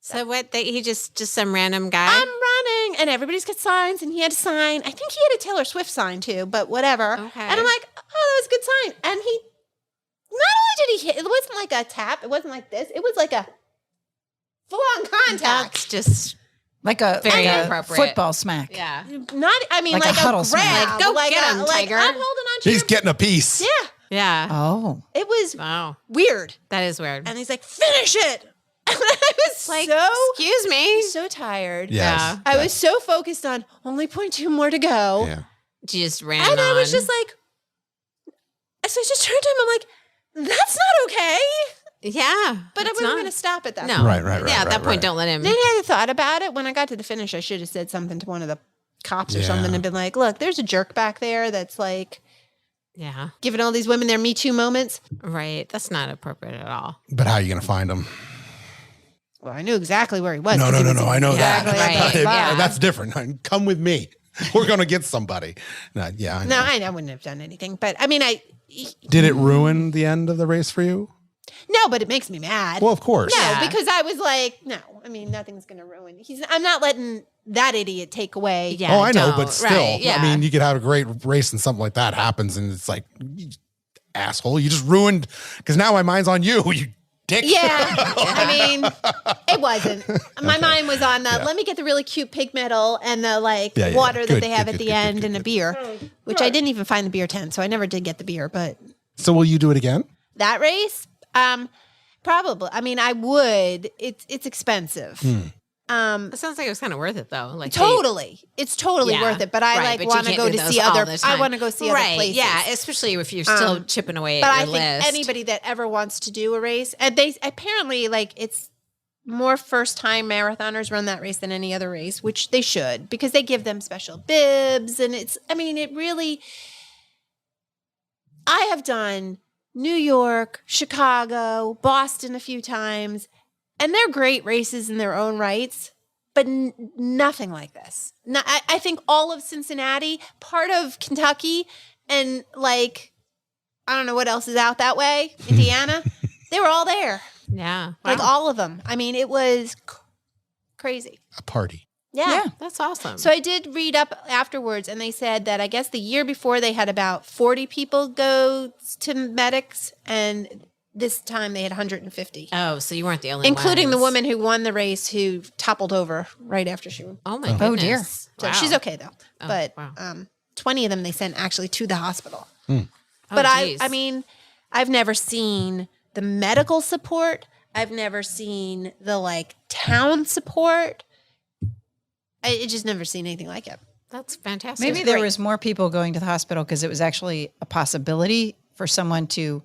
So what? He just some random guy. I'm running, and everybody's got signs, and he had a sign. I think he had a Taylor Swift sign too, but whatever. Okay. And I'm like, oh, that was a good sign. And he, not only did he hit, it wasn't like a tap, it wasn't like this, it was like a full-on contact. That's just Like a, Very like a inappropriate. football smack. yeah. Not, I mean, Like a like, huddle a smack. grab. Like, go like get a- him, like, Tiger. I'm holding on to He's your, getting a piece. yeah. Yeah. Oh. It was Wow. weird. That is weird. And he's like, finish it. And I was Like, so excuse me. so tired. Yes. I was so focused on only 0.2 more to go. Yeah. She just ran And I was on. just like, so I just turned to him. I'm like, that's not okay. Yeah. But I wasn't going to stop at that No. point. Right. Yeah, at that point, don't let him. Then I thought about it. When I got to the finish, I should have said something to one of the cops or something and been like, look, there's a jerk back there that's like Yeah. giving all these women their Me Too moments. Right. That's not appropriate at all. But how are you going to find him? Well, I knew exactly where he was. No. I know Exactly that. at the spot. That's different. Come with me. We're going to get somebody. No, yeah. I know. No, I wouldn't have done anything. But I mean, Did it ruin the end of the race for you? no, but it makes me mad. Well, of course. No, Yeah. because I was like, no, I mean, nothing's going to ruin. I'm not letting that idiot take away. Yeah. Oh, I know, don't. but still, Right, yeah. I mean, you could have a great race and something like that happens, and it's like, you asshole, you just ruined. Because now my mind's on you, you dick. Yeah, I mean, it wasn't. My mind was on the, let me get the really cute pig medal and the water that Good, they have good, at the good, end good, and a good. beer, which I didn't even find the beer tent, so I never did get the beer. But So will you do it again? that race, probably. I mean, I would. It's expensive. It sounds like it was kind of worth it, though. Like Totally, it's totally Yeah. worth it. But I Right, but you want to can't go do to those see all other. the I time. want to go see right, other places. yeah, especially if you're still chipping away But at I your think list. anybody that ever wants to do a race, and they apparently it's more first time marathoners run that race than any other race, which they should, because they give them special bibs. And it really, I have done New York, Chicago, Boston a few times, and they're great races in their own rights, but nothing like this. I think all of Cincinnati, part of Kentucky, and I don't know what else is out that way, Indiana, they were all there. yeah. Like Wow. all of them. I mean, it was crazy. A party. Yeah. That's awesome. So I did read up afterwards, and they said that I guess the year before they had about 40 people go to medics, and this time they had 150, oh, so you weren't the only including the ones. woman who won the race who toppled over right after she won. Oh, my goodness. Oh, dear. So Wow. she's okay though. Oh, But wow. 20 of them they sent actually to the hospital. Oh, But geez. I mean, I've never seen the medical support. I've never seen the town support. I just never seen anything like it. That's fantastic. Maybe there was more people going to the hospital because it was actually a possibility for someone to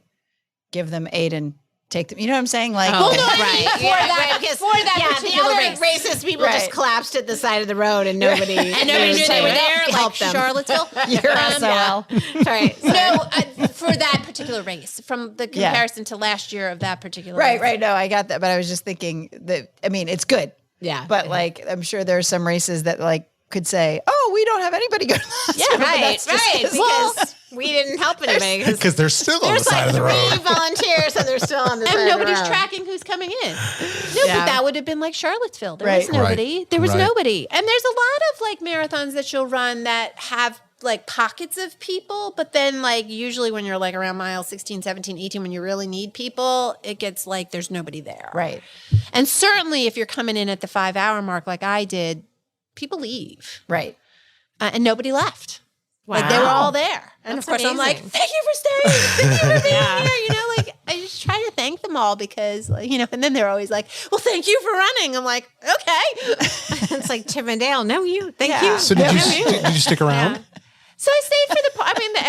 give them aid and take them. You know what I'm saying? Like, Oh, Well, no, I mean, right. before Yeah, that- right, because- before that yeah, particular the other race. racist people Right. just collapsed at the side of the road and nobody And nobody knew they were there, like help them. Charlottesville. you're SOL. Sorry. No, for that particular race, from the comparison to last year of that particular race. Right. No, I got that. But I was just thinking that, I mean, it's good. Yeah. But I'm sure there are some races that could say, oh, we don't have anybody go to the hospital. But Right, that's just right. 'cause- Because we didn't help anybody. Because they're still on the There's side of the road. 3 volunteers and they're still on the side And of the nobody's road. tracking who's coming in. No, Yeah. but that would have been like Charlottesville. There Right. was nobody. Right. There was Right. nobody. And there's a lot of marathons that you'll run that have pockets of people, but then usually when you're around mile 16, 17, 18, when you really need people, it gets there's nobody there. Right. And certainly if you're coming in at the 5-hour mark like I did, people leave. Right. And nobody left. Wow. They were all there. And That's of course I'm like, amazing. thank you for staying. Thank you for being here. I just try to thank them all because, and then they're always like, well, thank you for running. I'm like, okay. It's like Chip and Dale. No, you. Thank Yeah. you. So did you stick around? Yeah. So I stayed for the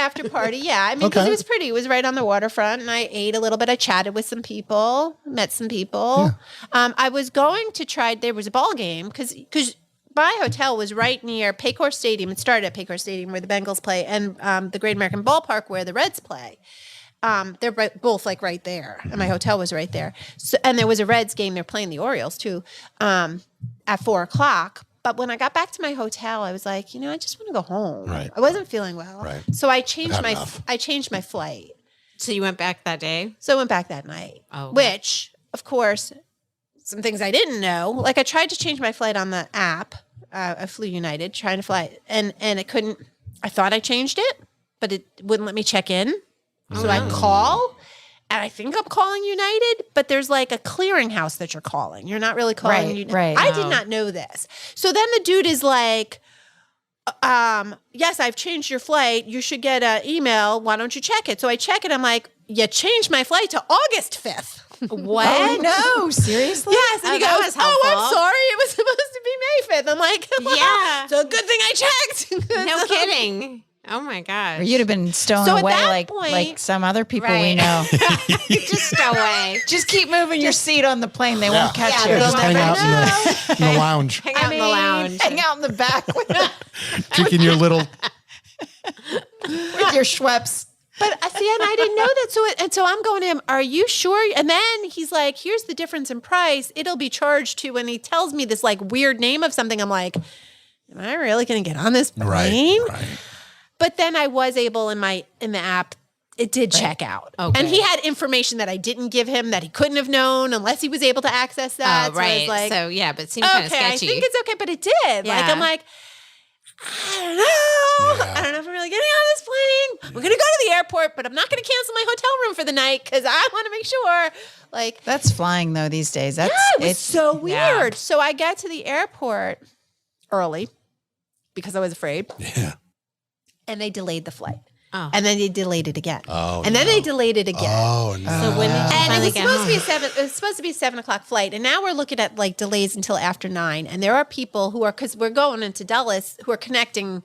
after party. Yeah. I mean, because Okay. it was pretty. It was right on the waterfront and I ate a little bit. I chatted with some people, met some people. I was going to try, there was a ball game because my hotel was right near Paycor Stadium. It started at Paycor Stadium where the Bengals play and the Great American Ballpark where the Reds play. They're both right there, and my hotel was right there. So, and there was a Reds game. They're playing the Orioles too at 4:00. But when I got back to my hotel, I was like, I just want to go home. Right. I wasn't feeling well, Right. so I changed Had my enough. flight. So you went back that day? So I went back that night. Oh, okay. Which, of course, some things I didn't know. I tried to change my flight on the app. I flew United, trying to fly, and it couldn't. I thought I changed it, but it wouldn't let me check in. So I call, and I think I'm calling United, but there's a clearinghouse that you're calling. You're not really calling Right, United. right. I did not know this. So then the dude is like, yes, I've changed your flight. You should get an email. Why don't you check it? So I check it. I'm like, you changed my flight to August 5th. What? Oh, no. Seriously? Yes, and Oh, he that goes, was "Oh, I'm helpful. sorry. It was supposed to be May 5th." I'm like, Yeah. so good thing I checked." No kidding. Oh my gosh. Or you'd have been stowing So at away that like point- some other people we Right. know. Just stow away. Just keep moving your seat on the plane. They won't catch Yeah, you. they'll Just hang never out in the lounge, Hang out in the lounge. Hang out in the back with drinking your little. your Schweppes. But see, and I didn't know that. So I'm going to him, are you sure? And then he's like, here's the difference in price. It'll be charged to, when he tells me this like weird name of something, I'm like, am I really going to get on this plane? Right. But then I was able in the app, it did check out. Okay. And he had information that I didn't give him that he couldn't have known unless he was able to access that. Oh, So I was right. like, So, yeah, but it seems kind of okay, I sketchy. think it's okay, but it did. Like, Yeah. I'm like, I don't know. Yeah. I don't know if I'm really getting on this plane. We're going to go to the airport, but I'm not going to cancel my hotel room for the night because I want to make sure. Like, That's flying though these days. That's it was so weird. yeah. So I got to the airport early because I was afraid, Yeah. and they delayed the flight. Oh. And then they delayed it again. Oh, and then no. they delayed it again. Oh no. So when did you And it finally was get supposed home? to be it was supposed to be a 7:00 flight, and now we're looking at like delays until after 9. And there are people who are, because we're going into Dulles, who are connecting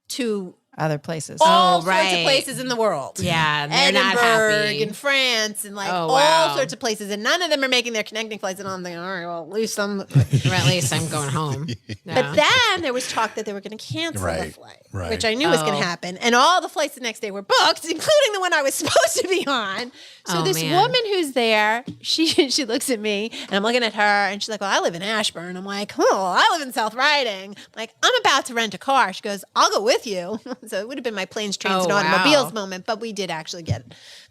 to other places. all sorts right. of places in the world. Yeah, and they're not Edinburgh happy. and France and like Oh, all wow. sorts of places, and none of them are making their connecting flights. And I'm thinking, all right, well, at least I'm. Or at least I'm going home. But Yeah. then there was talk that they were going to cancel the Right, flight, right. which I knew was going Oh. to happen. And all the flights the next day were booked, including the one I was supposed to be on. So Oh, this man. woman who's there, she looks at me, and I'm looking at her, and she's like, well, I live in Ashburn. I'm like, oh, I live in South Riding. I'm like, I'm about to rent a car. She goes, I'll go with you. So it would have been my planes, trains, Oh, and automobiles wow. moment, but we did actually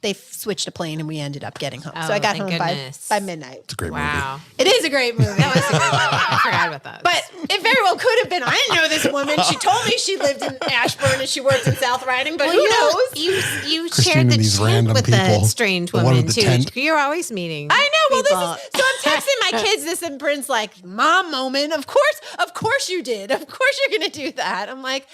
they switched a plane, and we ended up getting home. so Oh, I got thank home goodness. by midnight. It's a great Wow. It is a great movie. That was a good one. I forgot about that. But it very well could have been. I didn't know this woman. She told me she lived in Ashburn and she worked in South Riding, but who knows? You Christine shared and the these tent random with people. the strange The one woman with the too. tent. You're always meeting. I know. Well, people. this is so I'm texting my kids this, and Bryn's like, "Mom moment. Of course you did. Of course you're going to do that." I'm like,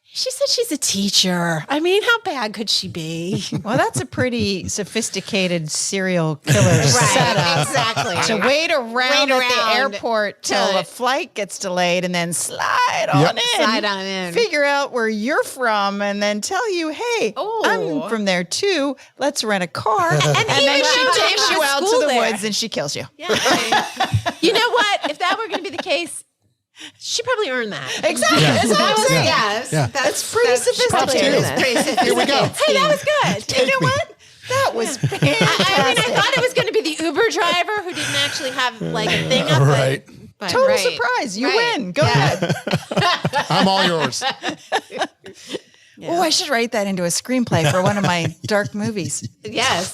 she said she's a teacher. I mean, how bad could she be? Well, that's a pretty sophisticated serial killer setup. Exactly. To wait around at the around airport till till a it- flight gets delayed and then slide on in. Slide on in. Figure out where you're from and then tell you, hey, Oh. I'm from there too. Let's rent a car. and then even she though takes they you went to out to school the there. woods and she kills you. Yeah. You know what? If that were going to be the case, she probably earned that. Exactly. Yeah. That's what I'm saying. Yes. Yeah. That's pretty Props to sophisticated. you. Pretty sophisticated. Here we go. Hey, that was good. You know what? That was fantastic. I mean, I thought it was going to be the Uber driver who didn't actually have like a thing up. Right. But, Total right. surprise. You Right. win. Go ahead. I'm all yours. Oh, I should write that into a screenplay for one of my dark movies. Yes.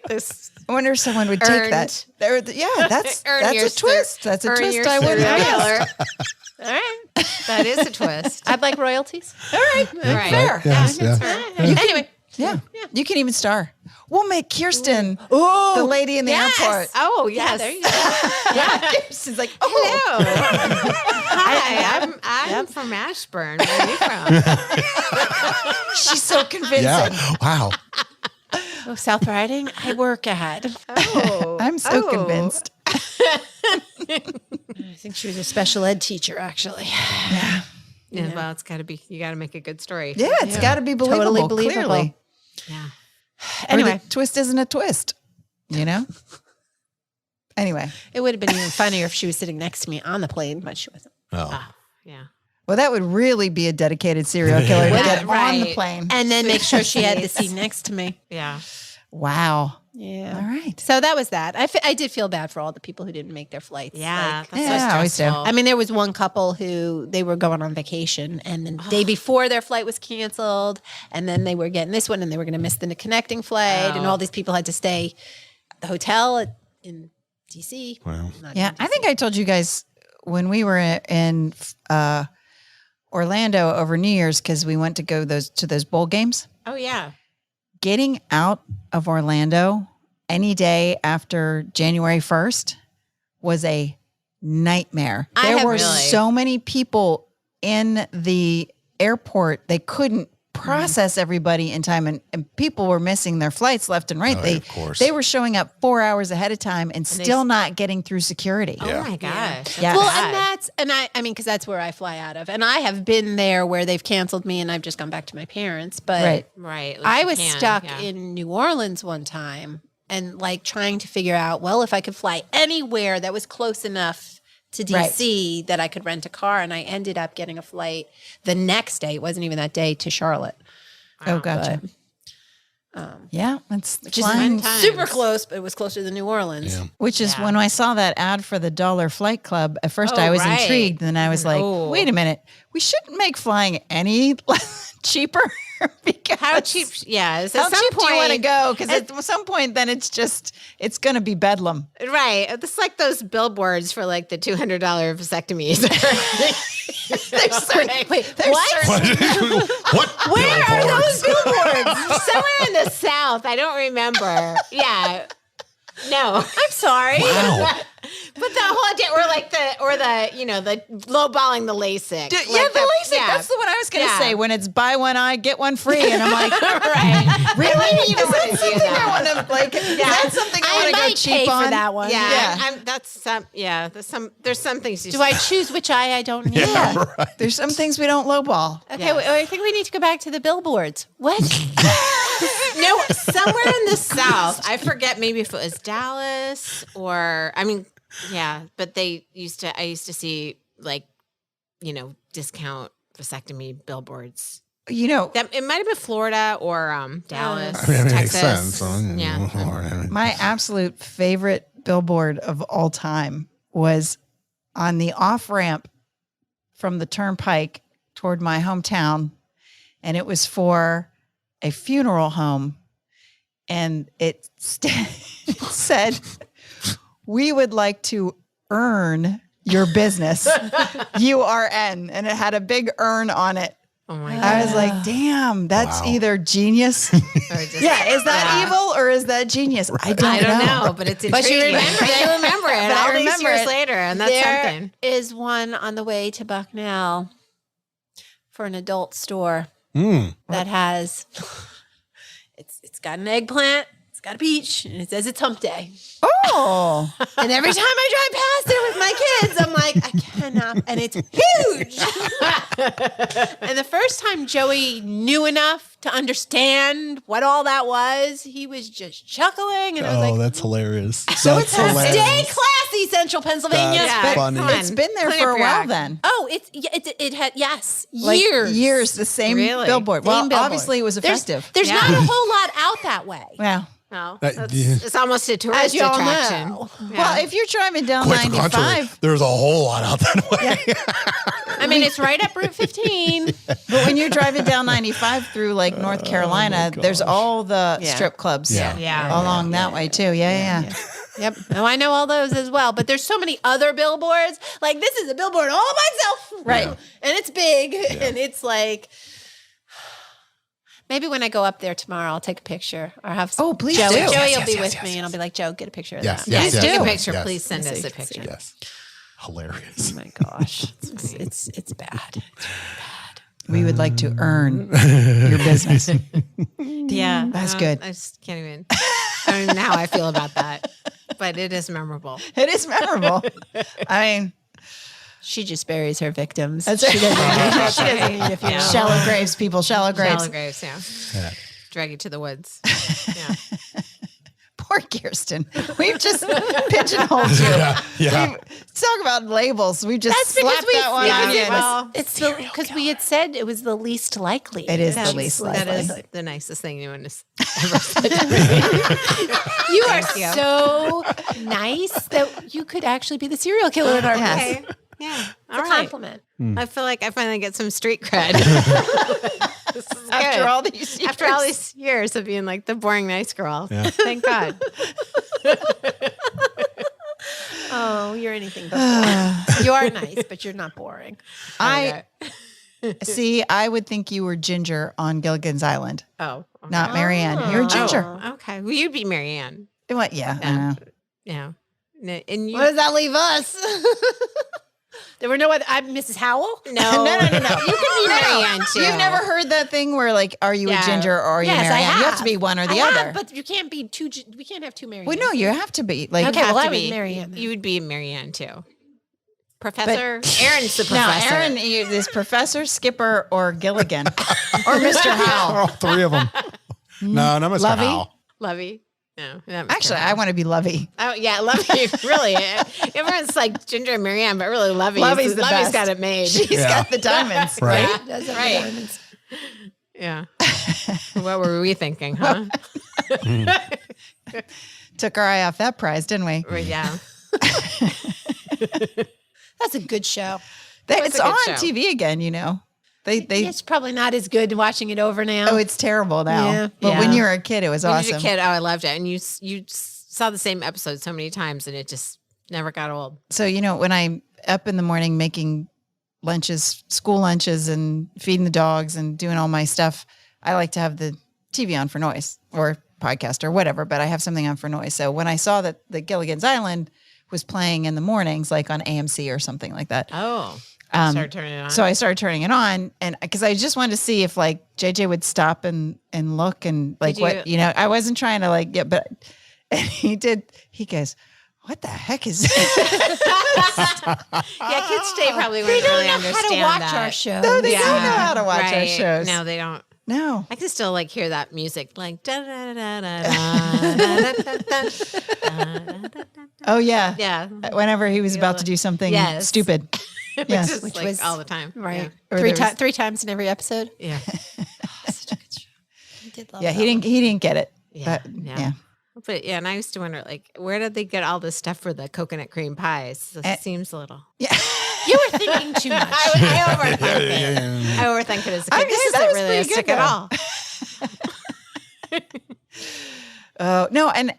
This I wonder if someone would take Earned. that. Yeah, that's Earn your a twist. That's a earn twist your I wouldn't serial have guessed. killer. All right. That is a twist. I'd like royalties. All right. Right. Fair. Yes, yeah. Anyway. Yeah. You can even star. We'll make Kirsten the lady in the airport. Oh, Yeah, yes. there you go. Kirsten's like, oh, Hello. Hi, I'm from Ashburn. Where are you from? she's so convincing. Yeah. Wow. Oh, South Riding, I work at. Oh, I'm so convinced. I think she was a special ed teacher, actually. Yeah, well, it's got to be. You got to make a good story. Yeah, it's got to be believable. Totally believable. Clearly. Yeah. Anyway, Anyway, the twist isn't a twist, you know? Anyway, it would have been even funnier if she was sitting next to me on the plane, but she wasn't. Oh. Oh, yeah. well, that would really be a dedicated serial killer to Yeah, get on the right. plane. And then make sure she had the seat next to me. Yeah. Wow. Yeah. All right. So that was that. I did feel bad for all the people who didn't make their flights. Yeah. Like, That's Yeah, I so always do. stressful. I mean, there was one couple who they were going on vacation, and the day before their flight was canceled, and then they were getting this one, and they were going to miss the connecting flight, and all these people had to stay at the hotel in DC. Wow. Not Yeah, in I DC. think I told you guys when we were in Orlando over New Year's because we went to go to those bowl games. Oh, yeah. Getting out of Orlando any day after January 1st was a nightmare. I There have were really- so many people in the airport, they couldn't process everybody in time, and people were missing their flights left and right. Of course. They were showing up 4 hours ahead of time and still not getting through security. Oh my gosh. Yeah. Well, Bad. and I mean, because that's where I fly out of, and I have been there where they've canceled me, and I've just gone back to my parents. But Right. Like I you was can, stuck yeah. in New Orleans one time, and like trying to figure out, well, if I could fly anywhere that was close enough to DC that I could rent a car, and I ended up getting a flight the next day. It wasn't even that day, to Charlotte. Oh, gotcha. Yeah, it's flying flying. Super close, but it was closer than New Orleans. Yeah. Which is when I saw that ad for the $1 Flight Club, at first I was right. intrigued. And then I was like, Oh. wait a minute, we shouldn't make flying any cheaper. Because How cheap? Yeah. At how some cheap do you want to point- go? Because at some point, then it's going to be bedlam. Right. It's like those billboards for like the $200 vasectomies. There's certain, Wait, there's what? certain- What? Where are billboards? those billboards? Somewhere in the South. I don't remember. Yeah. No. I'm sorry. Wow. But the whole day, or the lowballing the LASIK. Yeah, the LASIK. yeah. That's the one I was going to Yeah. say. When it's buy one eye, get one free, and I'm like, Right. really? You don't Is wanna that do something that. I want to like? Is that something I want to go might cheap pay on? for that one. Yeah. Yeah. That's some. Yeah. There's some things. You Do I choose which eye I don't need? Yeah, there's some things we don't lowball. Okay, Yes. wait, I think we need to go back to the billboards. What? No, somewhere in the South. I forget. Maybe if it was Dallas or yeah. But I used to see discount vasectomy billboards. That it might have been Florida or Dallas, I mean, it Texas. makes sense. Yeah. My absolute favorite billboard of all time was on the off ramp from the turnpike toward my hometown. And it was for a funeral home. And it said, "We would like to earn your business, URN." And it had a big urn on it. Oh my god. I was like, damn, that's Wow. either genius. Yeah, is that evil or is that genius? I don't know. But it's But you intriguing. remember But you it. remember it But I all these remember years it. later, and that's There something. is one on the way to Bucknell for an adult store Mm. that has it's got an eggplant, it's got a peach, and it says it's hump day. Oh, And every time I drive past it with my kids, I'm like, I cannot. And it's huge. And the first time Joey knew enough to understand what all that was, he was just chuckling. And I was Oh, like, that's hilarious. So That's it's a stay classy, Central Pennsylvania. That's but funny. it's been there Plenty for of a while react. then. Oh, it had, yes, Like years. the same Really? billboard. Same Well, billboard. obviously it was There's, effective. there's Yeah. not a whole lot out that way. Well, No, Yeah. it's almost a tourist As y'all attraction. know. Yeah. well, if you're driving down Quite the contrary. 95, There's a whole lot out that way. I mean, it's right up Route 15. but when you're driving down 95 through like North Carolina, there's all the Yeah. strip clubs Yeah. Yeah. along that way too. Yeah. Yep. Oh, I know all those as well. But there's so many other billboards. Like, this is a billboard all by itself. Right. And it's big. And it's like, maybe when I go up there tomorrow, I'll take a picture or have Oh, please Joey. do. Joey Yes, will yes, be yes, with yes, me, and I'll be like, Joe, get a picture of Yes, that. yes, Take yes. a picture. Yes. Please send So us you a can see picture. Yes. Hilarious. Oh my gosh, it's bad. We would like to earn your business. Yeah, That's good. I just can't even. I don't even know how I feel about that, but it is memorable. It is memorable. I mean, She just buries her victims. That's She right. doesn't need a funeral. shallow graves, people, shallow graves. Shallow graves, yeah. Yeah. Drag you to the woods. Yeah. Poor Kirsten. We've just pigeonholed you. Yeah. Talk about labels. We just That's because slapped we that one because on it you. was it's because we had said it was the least likely. It is the That's- least That likely. is the nicest thing anyone has ever said to me. You are Thank you. so nice that you could actually be the serial killer in our Yes. midst. Okay. Yeah. It's All a right. compliment. I feel like I finally get some street cred. This is After good. all these years. After all these years of being like the boring nice girl. Yeah. Thank God. Oh, you're anything but boring. You are nice, but you're not boring. I see. I would think you were Ginger on Gilligan's Island, Oh. Okay. not Marianne. You're Ginger. Oh, okay. Well, you'd be Marianne. What? Yeah. I know. Yeah. And you, What does that leave us? There were no other. I'm Mrs. Howell. No, No. You can be Marianne too. You've never heard that thing where like, are you Yeah. a Ginger or are you Yes, I Marianne? You have have. to be one or the I other. have, but you can't be two. We can't have two Marianne. Well, no, you have to be like. Okay, Have well, to I was be. Marianne then. You would be Marianne too. Professor Aaron's the professor. Now, Aaron is Professor, Skipper, or Gilligan, or Mr. Howell. All three of them. No, not Mr. Lovey? Howell. Lovey. No, not Mr. Actually, I Howell. want to be Lovey. Oh yeah, Lovey. Really, everyone's like Ginger and Marianne, but really Lovey's Lovey's the best. got it made. She's got the diamonds, Right. right? Does have Right. diamonds. Yeah. What were we thinking, huh? Took our eye off that prize, didn't we? Well, yeah. That's a good show. was It's a good on show. TV again, you know. They It's probably not as good watching it over now. oh, it's terrible now. Yeah. But when Yeah. you were a kid, it was When awesome. you were a kid, oh, I loved it, and you saw the same episode so many times, and it just never got old. So, you know, when I'm up in the morning making lunches, school lunches, and feeding the dogs and doing all my stuff, I like to have the TV on for noise or podcast or whatever, but I have something on for noise. So when I saw that the Gilligan's Island was playing in the mornings, like on AMC or something like that. Oh, started turning it on. So I started turning it on, and because I just wanted to see if like JJ would stop and look and like Did what, you know, I wasn't trying to like get, but and he did, he goes, what the heck is this? yeah, kids today probably wouldn't really how to understand watch that. our show. No, they Yeah. don't know how to watch our Right. shows. No, they don't. No. I can still like hear that music, like da da da da da da da da. Oh yeah. Yeah, Whenever he was about to do something Yes. stupid. Yes. just Which like was- all the time. Right. Or Three, there was- three times in every episode. Yeah, Such a good show. I did love Yeah, that he didn't get it. yeah, But, yeah. yeah. But yeah, and I used to wonder, like, where did they get all this stuff for the coconut cream pies? It seems a little. Yeah. You were thinking too much. I overthink it. I overthink it as a kid. I mean, This that isn't was really pretty realistic good, at all. Oh no, and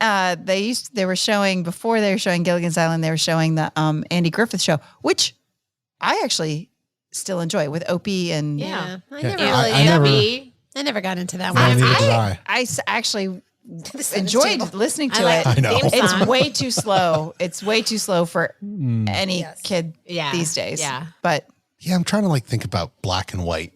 they were showing before they were showing Gilligan's Island, they were showing the Andy Griffith show, which I actually still enjoy with Opie and Yeah. I Yeah. never I really. never- I never got into that No, one. neither did I. actually Center's enjoyed table. listening to I like it. I know. theme song. It's way too slow. It's way too slow for any Yes. kid Yeah. these days. Yeah. But Yeah, I'm trying to like think about black and white.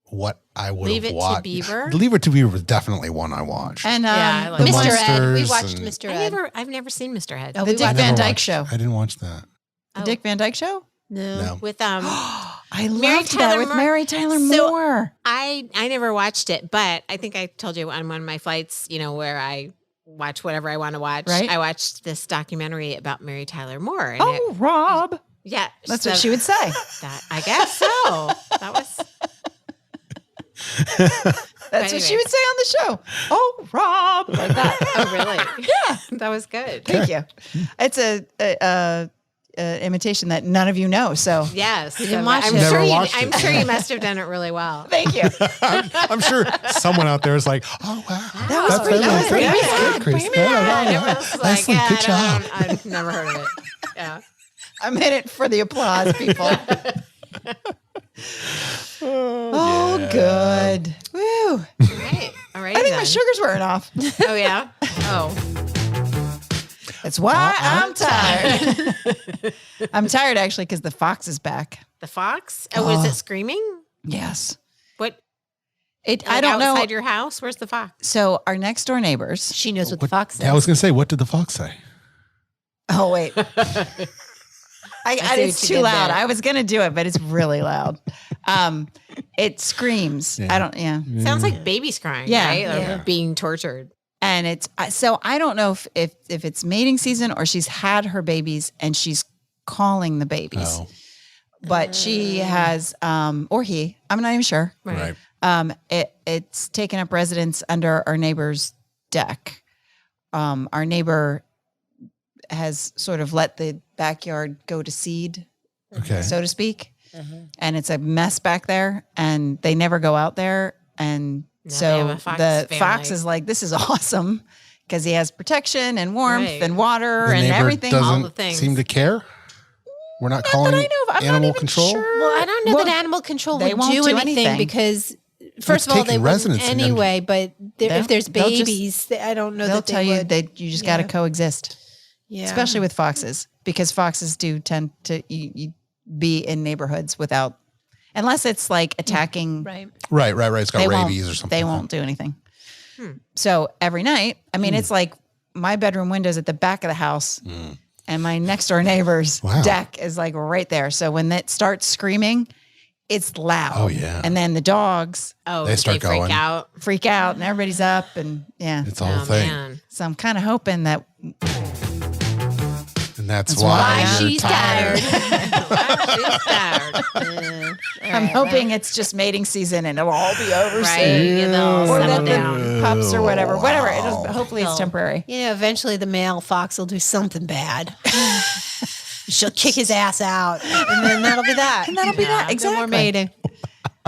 What I would Leave have It to watched. Beaver? Leave It to Beaver was definitely one I watched. and Yeah, I like the The one, Mr. Ed. We Monsters watched and- Mr. Ed. I've never seen Mr. Head. Oh, the we Dick watched Van Never Dyke watched- show. I didn't watch that. The Dick Van Dyke show. No. No. with I Mary loved that Tyler with Moore. Mary Tyler So- Moore. I never watched it, but I think I told you on one of my flights, you know, where I watch whatever I want to watch. Right. I watched this documentary about Mary Tyler Moore. And Oh, Rob. yeah, That's so what she would say. That I guess so. That was That's what she would say on the show. Oh, Rob, like that. oh really? Yeah, that was good. Thank you. It's a imitation that none of you know. So Yes, didn't watch I'm it. Never sure you. watched I'm it. sure you must have done it really well. thank you. I'm sure someone out there is like, oh wow, That was pretty that's good. good, Chris. Yeah, yeah, Everyone yeah. else was Excellent, like, good yeah, job. I've never heard of it. Yeah. I'm in it for the applause, people. Oh, good. Woo. Right. All right. I think my sugar's wearing off. Oh yeah. Oh. That's why I'm tired. I'm tired actually because the fox is back. The fox? Oh, was it screaming? Yes. What? I don't know. Outside your house? Where's the fox? So our next door neighbors. She knows what the fox says. Yeah, I was gonna say, what did the fox say? Oh wait. see It's what you too did loud. there. I was gonna do it, but it's really loud. It screams. Yeah. I don't. Yeah. Sounds like babies crying, Yeah. right? Or Yeah. being tortured. And it's so I don't know if it's mating season or she's had her babies and she's calling the babies. Oh, But she has or he, I'm not even sure. right. It's taken up residence under our neighbor's deck. Our neighbor has sort of let the backyard go to seed, Okay. so to speak. And it's a mess back there and they never go out there. And Now they so have a fox the family. fox is like, this is awesome because he has protection and warmth Right. and water The and neighbor everything. doesn't all the things. seem to care. We're not Not calling that I know of. I'm not animal even control. sure. Well, I don't know Well, that animal control they would won't do do anything, anything. because, first of all, they taking wouldn't residence in anyway. But They'll- if there's they'll just- babies, I don't know They'll that tell they you would. that you just got to Yeah. coexist, Yeah. especially with foxes because foxes do tend to be in neighborhoods without, unless it's like attacking. Right. Right. It's got They rabies won't, or something. They won't do anything. So every night, I mean, it's like my bedroom window's at the back of the house and my next door neighbor's deck is like right there. So when it starts screaming, it's loud. Oh, yeah. And then the dogs They start freak going. out. freak out and everybody's up and It's a whole thing. Man. So I'm kind of hoping that And that's why why she's tired. She's tired. I'm hoping it's just mating season and it'll all be over Right. soon. You know, Or that settle the down. pups or whatever. Hopefully it's temporary. You know, eventually the male fox will do something bad. She'll kick his ass out, and then that'll be that. And that'll be that. No Exactly. more mating.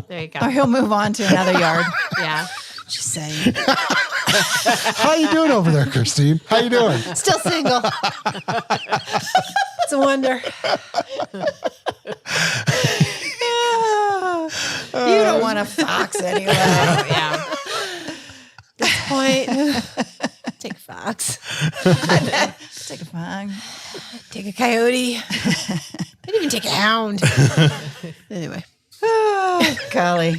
There you go. Or he'll move on to another yard. Yeah. Just saying. How you doing over there, Christine? How you doing? Still single. It's a wonder. You don't want a fox anyway. Yeah. Point. Take a fox. Take a fox. Take a coyote. I'd even take a hound. Anyway. Oh, golly.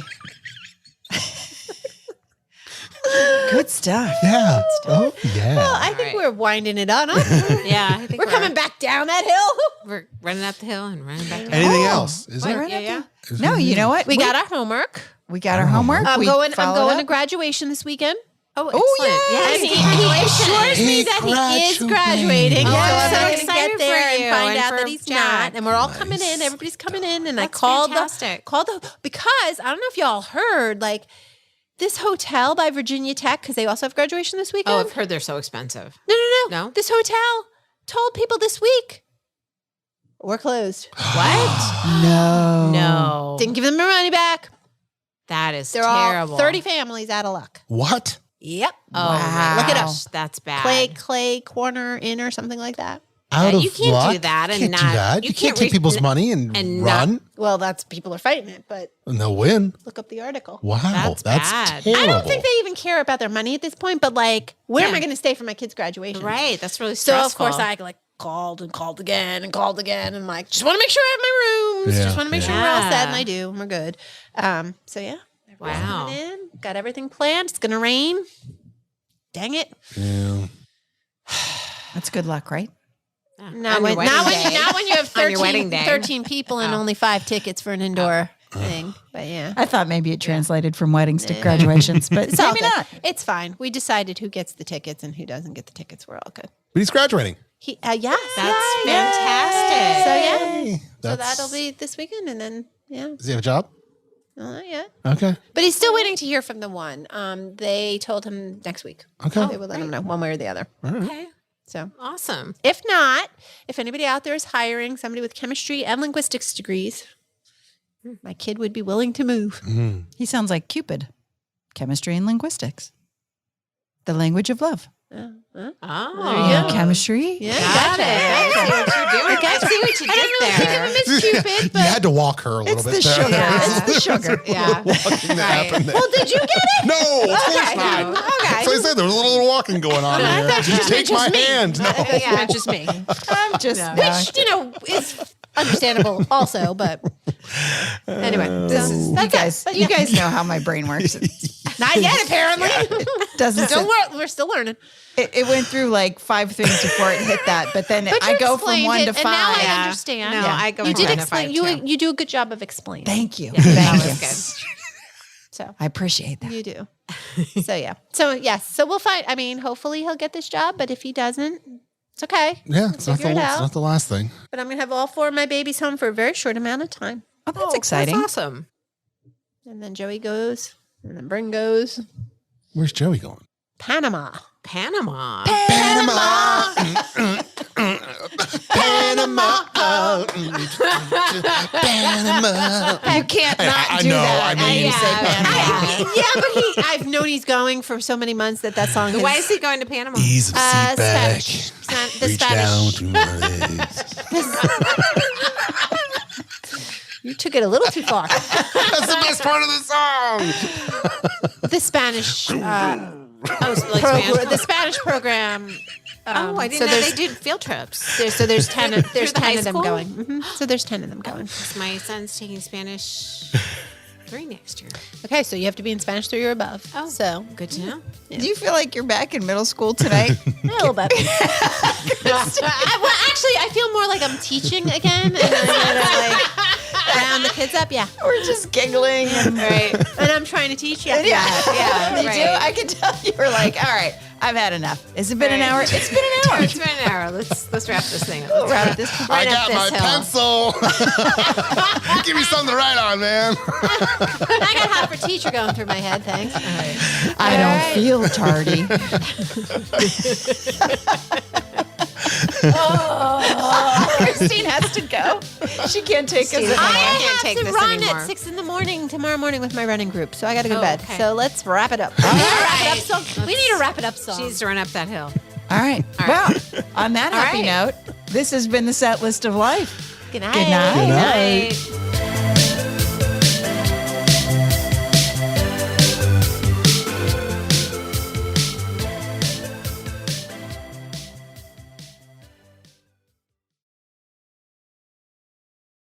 Good stuff. Yeah. Oh, yeah. Well, I think right. we're winding it on. Yeah. I think We're coming back down that hill. We're running up the hill and running back down. Anything else? Is there? Yeah. No, you know what? We got our homework. We got our homework. I'm We going followed to up. graduation this weekend. Oh, yeah. excellent. And Yes, he assures me that he is graduating. Oh, so I'm I'm so going to excited get there for you and find and out for that he's Jack. not. And we're all coming in. Everybody's coming in. And I That's called fantastic. because I don't know if y'all heard, like, this hotel by Virginia Tech, because they also have graduation this weekend. Oh, I've heard they're so expensive. No. No? This hotel told people this week, we're closed. What? No. No. Didn't give them their money back. That is They're terrible. all 30 families out of luck. What? Yep. Oh, Wow. my Look it up. gosh, that's bad. Clay Corner Inn or something like that. Out Yeah, of you can't luck? do that and You can't not- do that. you You can't can't take people's money and and run. Well, that's people are fighting it, but And they'll win. look up the article. Wow. That's That's bad. terrible. I don't think they even care about their money at this point, but like, where am Yeah. I going to stay for my kid's graduation? Right. That's really So stressful. of course I like called and called again and called again and like, just want to make sure I have my rooms. Yeah, Just want to make sure yeah. we're all set, and I do. And we're good. So yeah. Everybody's Wow. coming in, got everything planned. It's gonna rain. Dang it. Yeah. That's good luck, right? Now On when, your wedding now, when, day. now when you have On your wedding 13, day. 13 people and Oh. only 5 tickets for an indoor thing. But yeah. I thought maybe it translated from weddings to graduations, but It's all maybe good. not. It's fine. We decided who gets the tickets and who doesn't get the tickets. We're all good. But he's graduating. He, yes. That's Yay. fantastic. So yeah. Hey, So that's- that'll be this weekend, and then yeah, Does he have a job? not yet. Okay. But he's still waiting to hear from the one. They told him next week. Okay. They would let him know one way or the other. Okay. So Awesome. if not, if anybody out there is hiring somebody with chemistry and linguistics degrees, my kid would be willing to move. He sounds like Cupid. Chemistry and linguistics. The language of love. Oh. Chemistry. Yeah, Got gotcha. it. I see what you're doing. I see what you I did didn't really think of there. him as Cupid, You but had to walk her a little It's bit the there. sugar. Yeah. It's the sugar. Yeah. Walking that happened there. well, did you get it? No, of course Okay. not. Okay. So I said there was a little walking going on I there. thought you just Take meant my just me. hand. No. Yeah, not just me. I'm just Which, you know, is understandable also, but anyway. this is you that's guys. it. But You yeah. guys know how my brain works. It Not yet, apparently. doesn't. Still we're still learning. It went through like 5 things before it hit that, but then But I you go from explained 1 it, to and 5. now I Yeah. understand. No, Yeah. I go You from did 1 to explain. 5 You too. you do a good job of explaining. Thank you. that Thank you. was good. So I appreciate that. you do. So yeah. So yes. So we'll find. I mean, hopefully he'll get this job. But if he doesn't, it's okay. Yeah, it's not, Figure it it's out. not the last thing. But I'm gonna have all 4 of my babies home for a very short amount of time, Oh, that's exciting. That's awesome. and then Joey goes, and then Bryn goes. Where's Joey going? Panama. Panama. Panama. Panama. Panama. You can't not I do know, that. I mean- and say Panama. Yeah, but I've known he's going for so many months that song. Why has- is he going to Panama? Ease of seat back. Spanish. The Reach down Spanish. to my legs. You took it a little too far. That's the best part of the song. The Spanish like Spanish. the Spanish program. I didn't know they did field trips. There's 10 of high them school? going. So there's 10 of them going. My son's taking Spanish 3 next year. Okay, so you have to be in Spanish 3 or above. Oh, so good to know. Do you feel like you're back in middle school tonight? a little bit. I feel more like I'm teaching again, and I'm gonna round the kids up. Yeah, We're just giggling. And, and I'm trying to teach. Yeah, yeah, you right. do. I can tell you were like, all right, I've had enough. Has it been an hour? It's been an hour. It's been an hour. Let's wrap this thing up. We'll wrap this. I got my pencil. Give me something to write on, man. I got hot for teacher going through my head. Thanks. I don't feel tardy. Christine has to go. She can't take us anymore. I can't have take to this run anymore. at 6 a.m. tomorrow morning with my running group, so I got to go to Oh, bed. okay. So let's wrap it up. We need a wrap it up song. She needs to run up that hill. All right. Well, on that happy right. note, this has been the Set List of Life. Good night. Good night. Good night. Night.